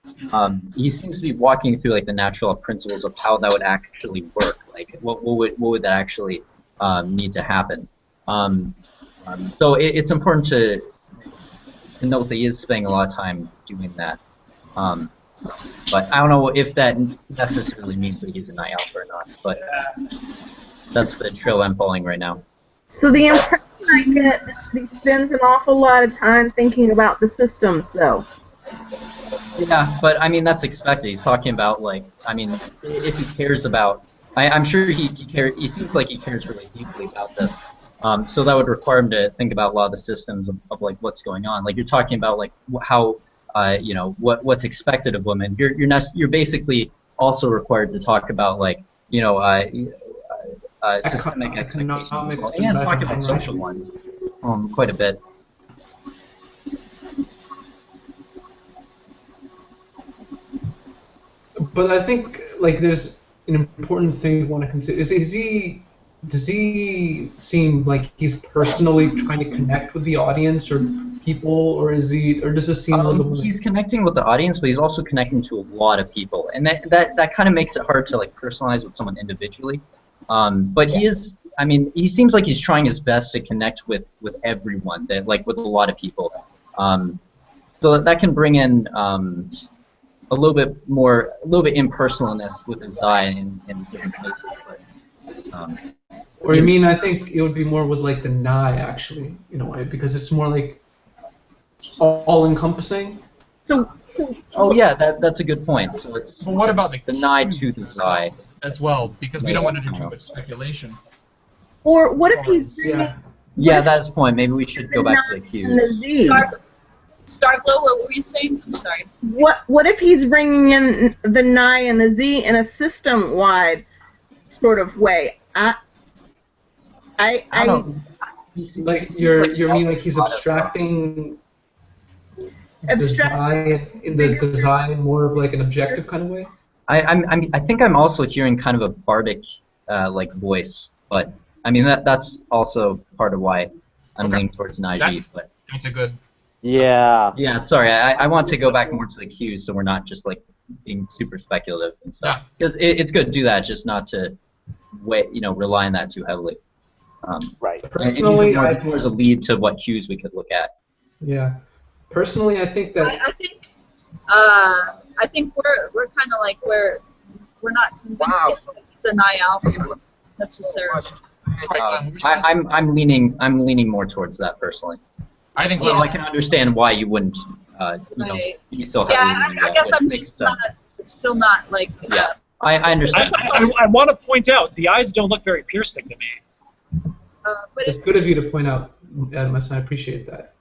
he seems to be walking through like the natural principles of how that would actually work. Like what would that actually need to happen? So it's important to note that he is spending a lot of time doing that. But I don't know if that necessarily means that he's an I alpha or not. But that's the trail I'm following right now.
So the impression I get is that he spends an awful lot of time thinking about the systems, though.
Yeah, but I mean that's expected. He's talking about like, I mean, if he cares about, I'm sure he cares. He seems like he cares really deeply about this. So that would require him to think about a lot of the systems of like what's going on. Like you're talking about like how what's expected of women. You're basically also required to talk about like systemic expectations and talk about social ones quite a bit.
But I think like there's an important thing you want to consider. Does he seem like he's personally trying to connect with the audience or people, or does this seem a little bit?
He's connecting with the audience, but he's also connecting to a lot of people, and that kind of makes it hard to like personalize with someone individually. But he is. I mean, he seems like he's trying his best to connect with everyone, with a lot of people. So that can bring in a little bit impersonalness with his eye in different places. But,
or you mean I think it would be more with like the Nye actually in a way, because it's more like all encompassing.
Oh yeah, that's a good point. So it's.
But what about
the Nye to the Zai
as well? Because we don't want to do too much speculation.
Or what if he's
Yeah, that's the point. Maybe we should go back to the cues.
Starglow, what were you saying? I'm sorry.
What if he's bringing in the Nye and the Z in a system-wide sort of way?
Like you mean like he's abstracting the Zai in the Zai in more of like an objective kind of way?
I think I'm also hearing kind of a bardic like voice, but I mean that's also part of why I'm leaning towards Naiji.
That's a good.
Yeah.
Yeah. Sorry, I want to go back more to the cues, so we're not just like being super speculative and stuff. Because it's good to do that, just not to rely on that too heavily.
Right.
Personally,
more as a lead to what cues we could look at.
Yeah. Personally, I think that.
I think we're kind of like we're not convinced yet that it's an Nye alpha necessarily.
I'm leaning more towards that personally.
I think
I can understand why you wouldn't you still have
I guess it's still not like
yeah. I understand.
I want to point out the eyes don't look very piercing to me.
But
it's good of you to point out, Adam. I appreciate that.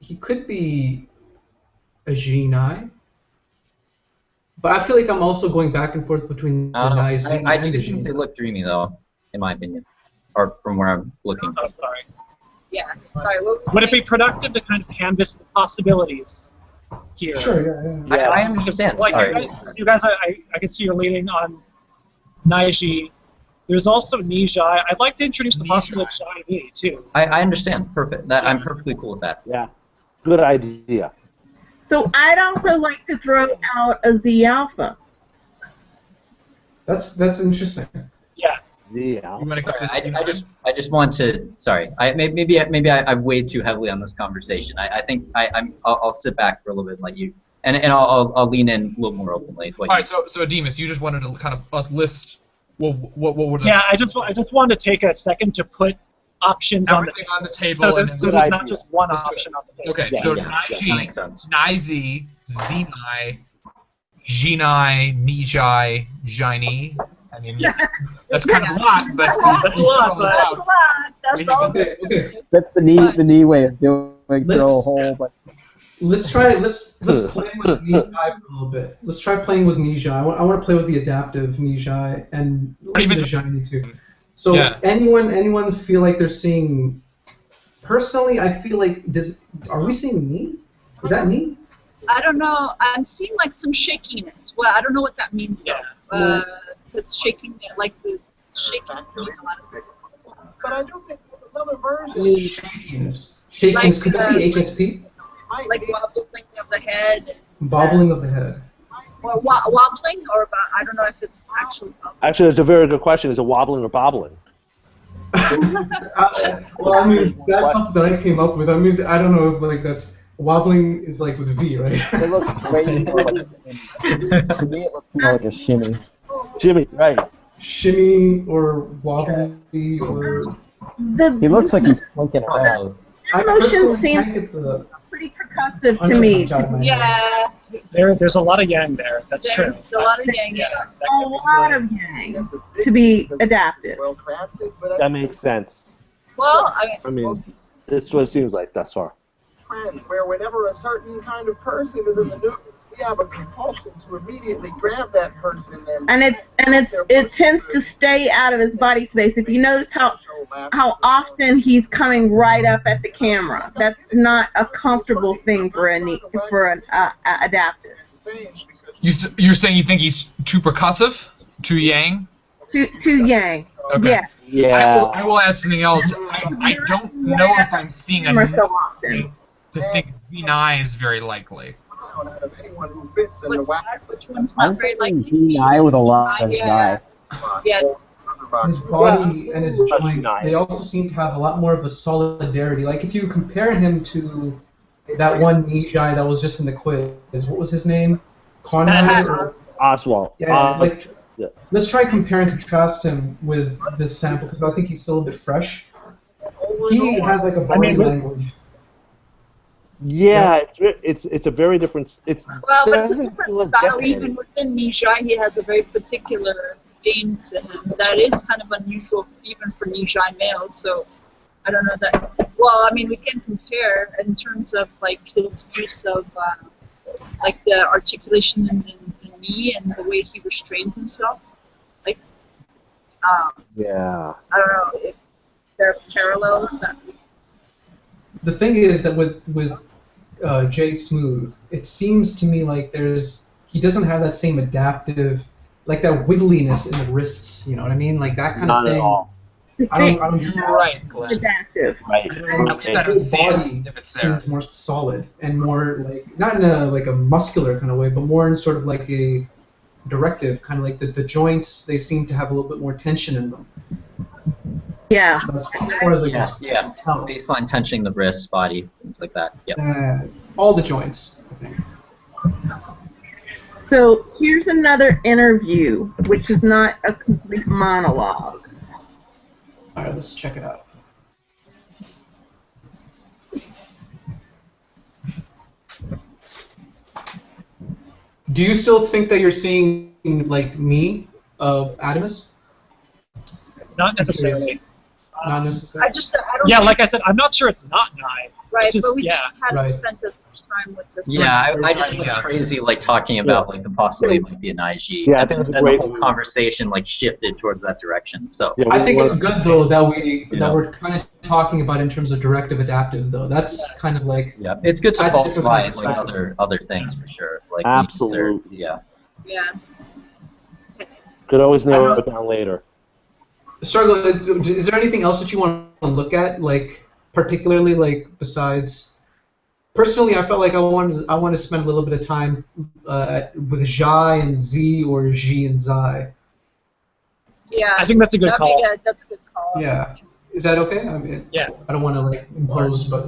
He could be a Genii, but I feel like I'm also going back and forth between the Nye Z
I
and
do
the
think
Genii.
they look dreamy though, in my opinion, or from where I'm looking.
Oh, sorry.
Yeah, sorry.
Would it be productive to kind of canvas the possibilities here?
Sure, yeah.
I understand.
Like you guys, I can see you're leaning on Naiji There's also Nijai. I'd like to introduce the possibility of Shai Me, too.
I understand. Perfect. I'm perfectly cool with that.
Yeah. Good idea.
So I'd also like to throw out a Z Alpha.
That's interesting.
Yeah.
Yeah.
You want to go
Sorry,
to
I just want to. Sorry, maybe I weighed too heavily on this conversation. I think I'll sit back for a little bit and let you, and I'll lean in a little more openly.
All right, so Demas, you just wanted to kind of us list what would
Yeah, I just wanted to take a second to put options
everything on the table,
so,
and
so there's not just one option on the table.
Okay,
Yeah,
so
yeah, that makes sense.
Naizi, Zenai, Jinai, Nijai, Jini. I mean, that's kind of a lot, but
That's a lot, but-
That's a lot. That's all.
Okay.
That's the knee way of doing throw a whole bunch.
Let's play with Nijai for a little bit. Let's try playing with Nijai. I want to play with the adaptive Nijai and
even
the Jini too. So
Yeah.
anyone feel like they're seeing? Personally, I feel like are we seeing me? Is that me?
I don't know. I'm seeing like some shakiness. Well, I don't know what that means though. It's shaking, like the shaking.
But I do think another version.
Shakiness. Shakiness. Could that be HSP?
Like wobbling of the head.
Bobbling of the head.
Or wobbling, or I don't know if it's actually wobbling.
Actually, that's a very good question. Is it wobbling or bobbling?
Well, I mean, that's something that I came up with. I mean, I don't know if like that's wobbling is like with a V, right?
It looks way more like to me it looks more like a shimmy.
Jimmy, right.
Shimmy or wobbly or.
He looks like he's slinking around.
I
Motion
personally
seems
can't get the
pretty percussive to me.
underpunch out of my head.
Yeah,
There's a lot of yang there. That's true.
there's a lot of yang.
Yeah,
Yeah.
that
A
could be
lot
great.
of yang to be adaptive.
Well crafted, but
That makes sense.
Well,
I mean, it's what it seems like thus far.
trend where whenever a certain kind of person is in the news, we have a compulsion to immediately grab that person
And it tends to stay out of his body space. If you notice how often he's coming right up at the camera, that's not a comfortable thing for an adaptive.
You're saying you think he's too percussive, too yang?
Too yang.
Okay.
Yeah.
Yeah.
I will add something else. I don't know if I'm seeing a
Camera so often.
to think Vinai is very likely.
anyone who fits in the
What's
wax.
that? Which one's
I'm
not very like
thinking G9 with a lot of
Yeah.
Xi.
Yeah.
His body and his joints, they also seem to have a lot more of a solidarity. Like if you compare him to that one Nijai that was just in the quiz, what was his name? Conrad? Or,
Oswald.
yeah, like,
yeah.
let's try compare and contrast him with this sample because I think he's still a bit fresh. He has like a body language.
Yeah, it's a very different. It's
Well, but it's a
doesn't feel
different
as
style.
decadent.
Even within Nijai, he has a very particular vein to him that is kind of unusual even for Nijai males. So I don't know that. Well, I mean, we can compare in terms of like his use of like the articulation in the knee and the way he restrains himself. Like,
Yeah.
I don't know if there are parallels that.
The thing is that with Jay Smooth, it seems to me like he doesn't have that same adaptive, like that wiggliness in the wrists. You know what I mean? Like that kind
Not
of
at
thing.
all.
I don't get that.
Right, Glenn.
Adaptive.
Right.
I'll get that
His
exam
body
if it's there.
seems more solid and more like not in a like a muscular kind of way, but more in sort of like a directive kind of like the joints. They seem to have a little bit more tension in them.
Yeah.
As far as like
Yeah.
tell.
Baseline tensioning the wrists, body, things like that. Yeah.
All the joints, I think.
So here's another interview, which is not a complete monologue.
All right, let's check it out. Do you still think that you're seeing like me, Adamus?
Not necessarily.
Not necessarily.
I don't.
Yeah,
think,
like I said, I'm not sure it's not Nye.
right,
just-
but we
yeah.
just haven't
Right.
spent as much time with this.
Yeah,
one.
I just went crazy like talking about like the possibility it might be an IG.
Yeah, I
and
think it's a
then
great
the whole
move.
conversation like shifted towards that direction. So
Yeah,
I think
we
it's good though that we're kind of talking about in terms of directive adaptive though. That's kind of like
yeah, it's good to
That's different
falsify
kind of
like
perspective.
other things for sure. Like
Absolutely.
yeah.
Yeah.
Could always narrow it down later.
Struggle. Is there anything else that you want to look at, like particularly, like besides? Personally, I felt like I want to spend a little bit of time with Zhai and Z or Xi and Zai.
Yeah.
I think that's a good call.
Yeah, that's a good call.
Yeah. Is that okay? I mean,
Yeah.
I don't want to like impose, but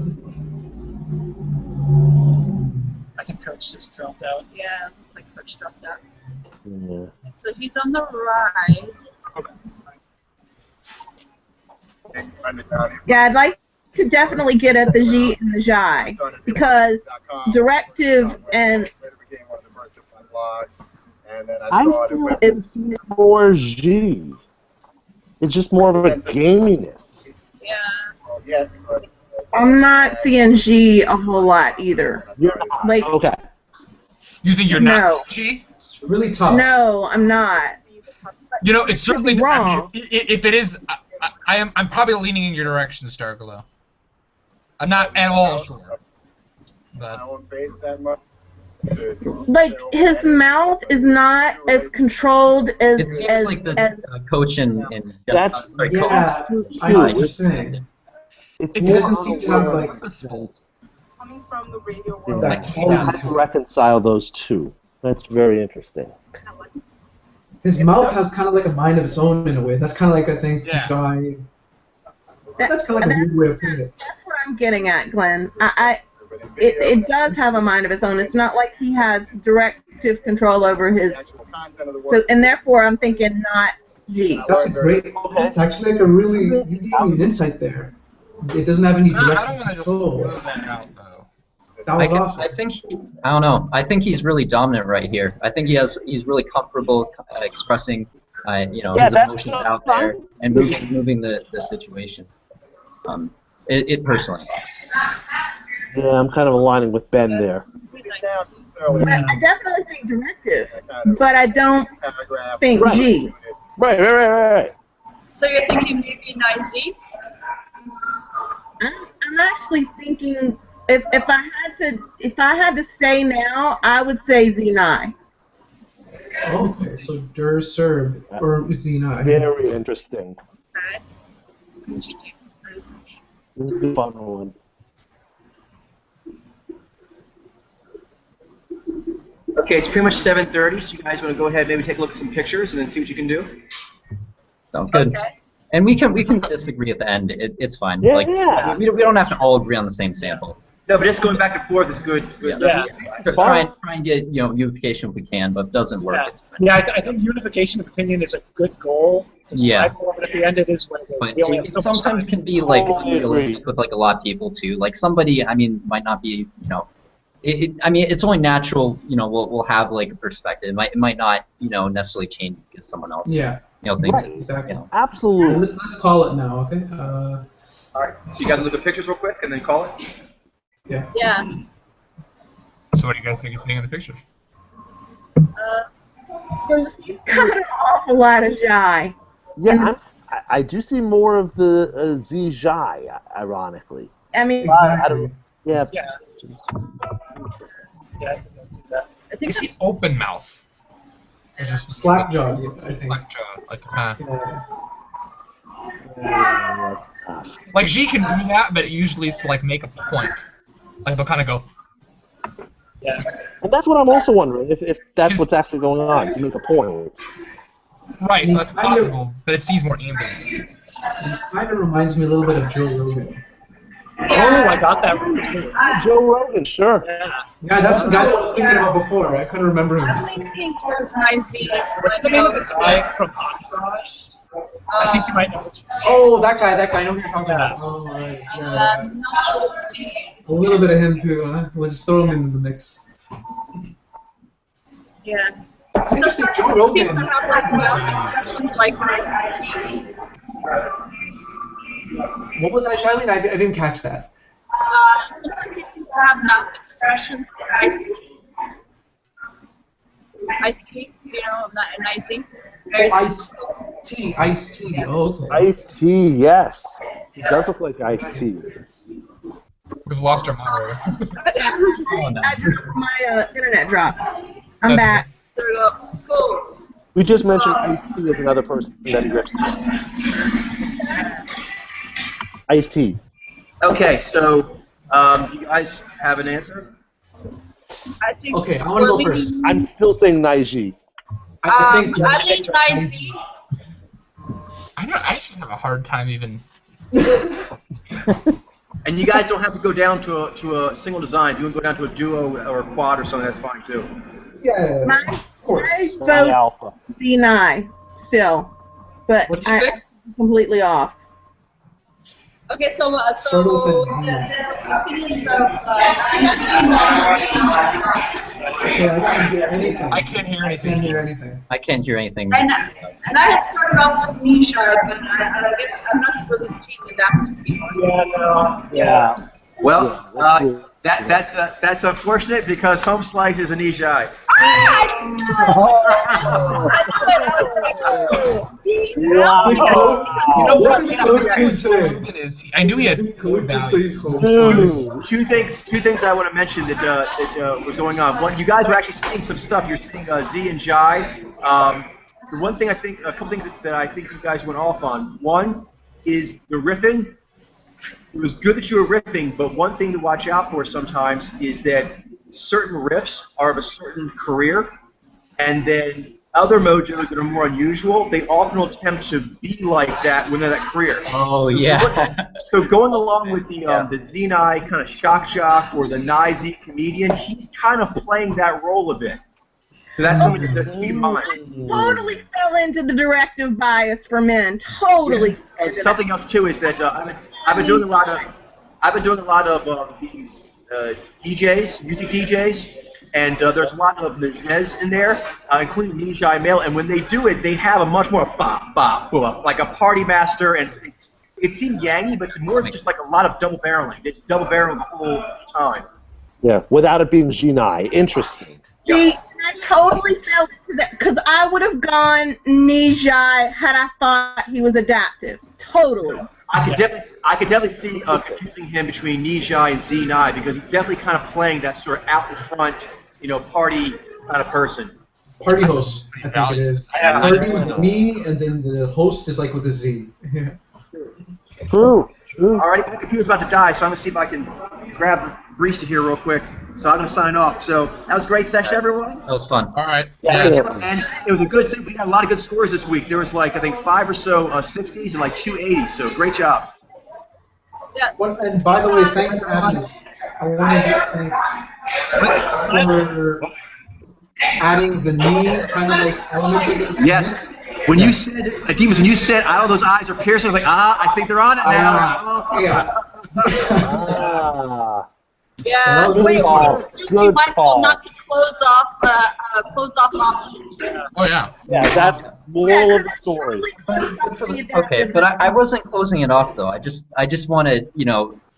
I think Coach just dropped out.
Yeah, it looks like Coach dropped out.
Yeah.
So he's on the right.
Yeah, I'd like to definitely get at the G and the Zhai because directive and
I feel like it's more G. It's just more of a gaminess.
Yeah.
I'm not seeing G a whole lot either.
You're not.
Like,
Okay.
You think you're not G?
it's really tough.
no, I'm not.
You know, it's certainly
wrong.
I mean, if it is, I'm probably leaning in your direction, Starglow. I'm not at all sure. But
Like, his mouth is not as controlled as
It seems like the coach and
That's-
sorry,
Yeah,
coach.
I know what you're saying.
It's
It
more
doesn't seem to have like
Coming from the radio
and
world.
that
how to reconcile those two. That's very interesting.
his mouth has kind of like a mind of its own in a way. That's kind of like I think
Yeah.
Zhai. That's kind of like a weird way of putting it.
That's what I'm getting at, Glenn. It does have a mind of its own. It's not like he has directive control over his. So, and therefore, I'm thinking not G.
That's a great. It's actually like a really you gave me an insight there. It doesn't have any
I don't
direct
want to just
control.
throw that out though.
That was awesome.
I think I don't know. I think he's really dominant right here. I think he's really comfortable expressing his
that's
emotions
not
out there and moving the situation. It personally.
Yeah, I'm kind of aligning with Ben there.
I definitely think directive, but I don't think
Right.
G.
Right.
So you're thinking maybe 9Z?
I'm actually thinking if I had to say now, I would say Z9.
Okay, so Der Serb or Zena.
Very interesting.
Okay.
This is a fun one.
Okay, it's pretty much 7:30, so you guys want to go ahead, maybe take a look at some pictures, and then see what you can do.
Sounds good.
Okay.
And we can disagree at the end. It's fine.
Yeah,
Like
yeah.
we don't have to all agree on the same sample.
No, but just going back and forth is good.
Yeah.
Try and get unification if we can, but if it doesn't work.
Yeah,
It's fine.
yeah. I think unification of opinion is a good goal to strive
Yeah.
for, but at the end it is what it is.
But
We only
it
have so much
sometimes
time.
can be like
Totally
unrealistic
agree.
with like a lot of people too. Like somebody, I mean, might not be, I mean, it's only natural, we'll have like a perspective. It might not, necessarily change because someone else,
Yeah.
thinks
Right.
it's,
Exactly.
Absolutely.
Let's call it now, okay?
All right, so you guys look at pictures real quick, and then call it.
Yeah.
Yeah.
So what do you guys think of seeing in the pictures?
He's got an awful lot of Zhai.
Yeah, I do see more of the Z Zhai, ironically.
I mean,
I don't. Yeah.
Yeah. Yeah, I think that's that.
I think
It's
that's
open mouth. It's just
Slack jawed, I think.
Slack jaw,
Yeah.
like G can do that, but it usually is to like make a point. Like they'll kind of go.
Yeah.
And that's what I'm also wondering, if that's what's actually going on, to make a point.
Right, that's
Kind of-
possible, but it seems more ambient.
It kind of reminds me a little bit of Joe Rogan.
Oh, I got that right too.
Joe Rogan, sure.
Yeah.
Yeah, that's the guy that I was thinking about before. I couldn't remember him.
I'm leaning towards 9Z.
What's the name of the guy from Entourage? I think you might know which.
Oh, that guy. I know who you're talking about. Oh, right. Yeah.
I'm not sure what his name is.
A little bit of him too, huh? We'll just throw him into the mix.
Yeah.
It's
So
interesting, Joe
someone seems to
Rogan.
have like mouth expressions like nice teeth.
What was that, Charlene? I didn't catch that.
Sometimes he seems to have mouth expressions like iced tea. Iced tea, nice tea. Very
Iced tea. Oh, okay.
Iced tea, yes. It does look like iced tea.
We've lost our moderator.
my internet dropped. I'm
That's
back.
Cool.
We just mentioned Ice-T as another person that he rips. Ice-T.
Okay, so you guys have an answer?
I think.
Okay, I want to go first.
I'm still saying Naiji.
I think
Naiji.
I just have a hard time even.
And you guys don't have to go down to a single design. If you want to go down to a duo or a quad or something, that's fine too.
Yeah,
My
course.
vote D9 still, but
What do you think?
I'm completely off.
Okay, so
Start with a Z.
opinions of
Yeah, I can't hear anything.
I can't hear
I
anything.
can't hear anything.
I can't hear anything.
and I had started off with Nisha, but I guess I'm not really seeing adaptive people.
Yeah.
Well,
Yeah,
that's unfortunate because Home Slice is an Nijai.
You know what?
I knew he had
Just so you
Two things I want to mention that was going on. One, you guys were actually seeing some stuff. You're seeing Z and Jai. The one thing I think, a couple things that I think you guys went off on. One is the riffing. It was good that you were riffing, but one thing to watch out for sometimes is that certain riffs are of a certain career, and then other mojos that are more unusual, they often will attempt to be like that when they're that career.
Oh, yeah.
So going along with the Zenai kind of shock jock or the Nai-Z comedian, he's kind of playing that role a bit. So that's something to keep in mind.
Totally fell into the directive bias for men. Totally.
Yes. And something else too is that I've been doing a lot of these DJs, music DJs, and there's a lot of Nijez in there, including Nijai male. And when they do it, they have a much more bop bop bop, like a party master, and it seemed yangy, but it's more just like a lot of double barreling. They just double barrel the whole time.
Yeah, without it being Jinai. Interesting.
See, I totally fell into that because I would have gone Nijai had I thought he was adaptive. Totally.
I could definitely see confusing him between Nijai and Zenai because he's definitely kind of playing that sort of out in front, party kind of person.
Party host, I think it is. Party with an E, and then the host is like with a Z.
True.
Alright, my computer's about to die, so I'm gonna see if I can grab the barista here real quick. So I'm gonna sign off. So that was a great session, everyone.
That was fun.
All right.
And it was a good. We had a lot of good scores this week. There was like I think 5 or so 60s and like 2 80s. So great job.
Yeah.
Well, and by the way, thanks, Agnes. I want to just thank for adding the knee kind of like element of it.
Yes. When you said, Demas, when you said, "I know those eyes are piercing," I was like, I think they're on it now.
Yeah,
That was really
just be mindful not to close off options.
Oh yeah.
Yeah, that's moral of the story.
Okay, but I wasn't closing it off though. I just want to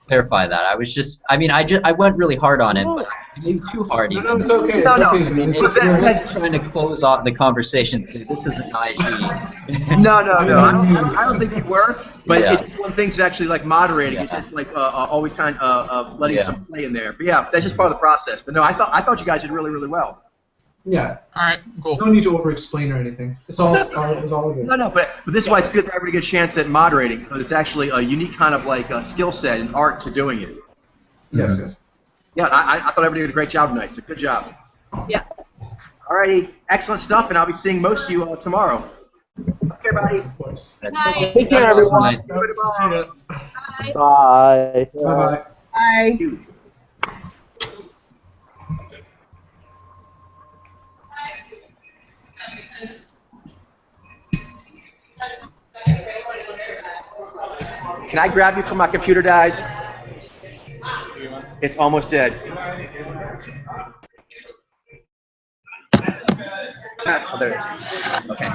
clarify that. I went really hard on it, but maybe too hard.
No, it's okay.
No, no.
Okay.
I mean,
It's
it's
just
like trying to close off the conversation. So this is an IG.
No. I don't think you were. But
Yeah.
it's just one thing to actually like moderating. It's just like always kind of letting some play in there. But yeah, that's just part of the process. But no, I thought you guys did really, really well.
Yeah.
All right. Cool.
No need to over-explain or anything. It's all good.
No, but this is why it's good for everybody to get a chance at moderating because it's actually a unique kind of like skill set and art to doing it.
Yes.
Yeah, I thought everybody did a great job tonight. So good job.
Yeah.
Alrighty, excellent stuff, and I'll be seeing most of you tomorrow. Okay, everybody.
Of course.
Bye.
Take care, everyone.
Bye.
Bye.
Bye-bye.
Bye.
Can I grab you from my computer, guys? It's almost dead. Oh, there it is. Okay.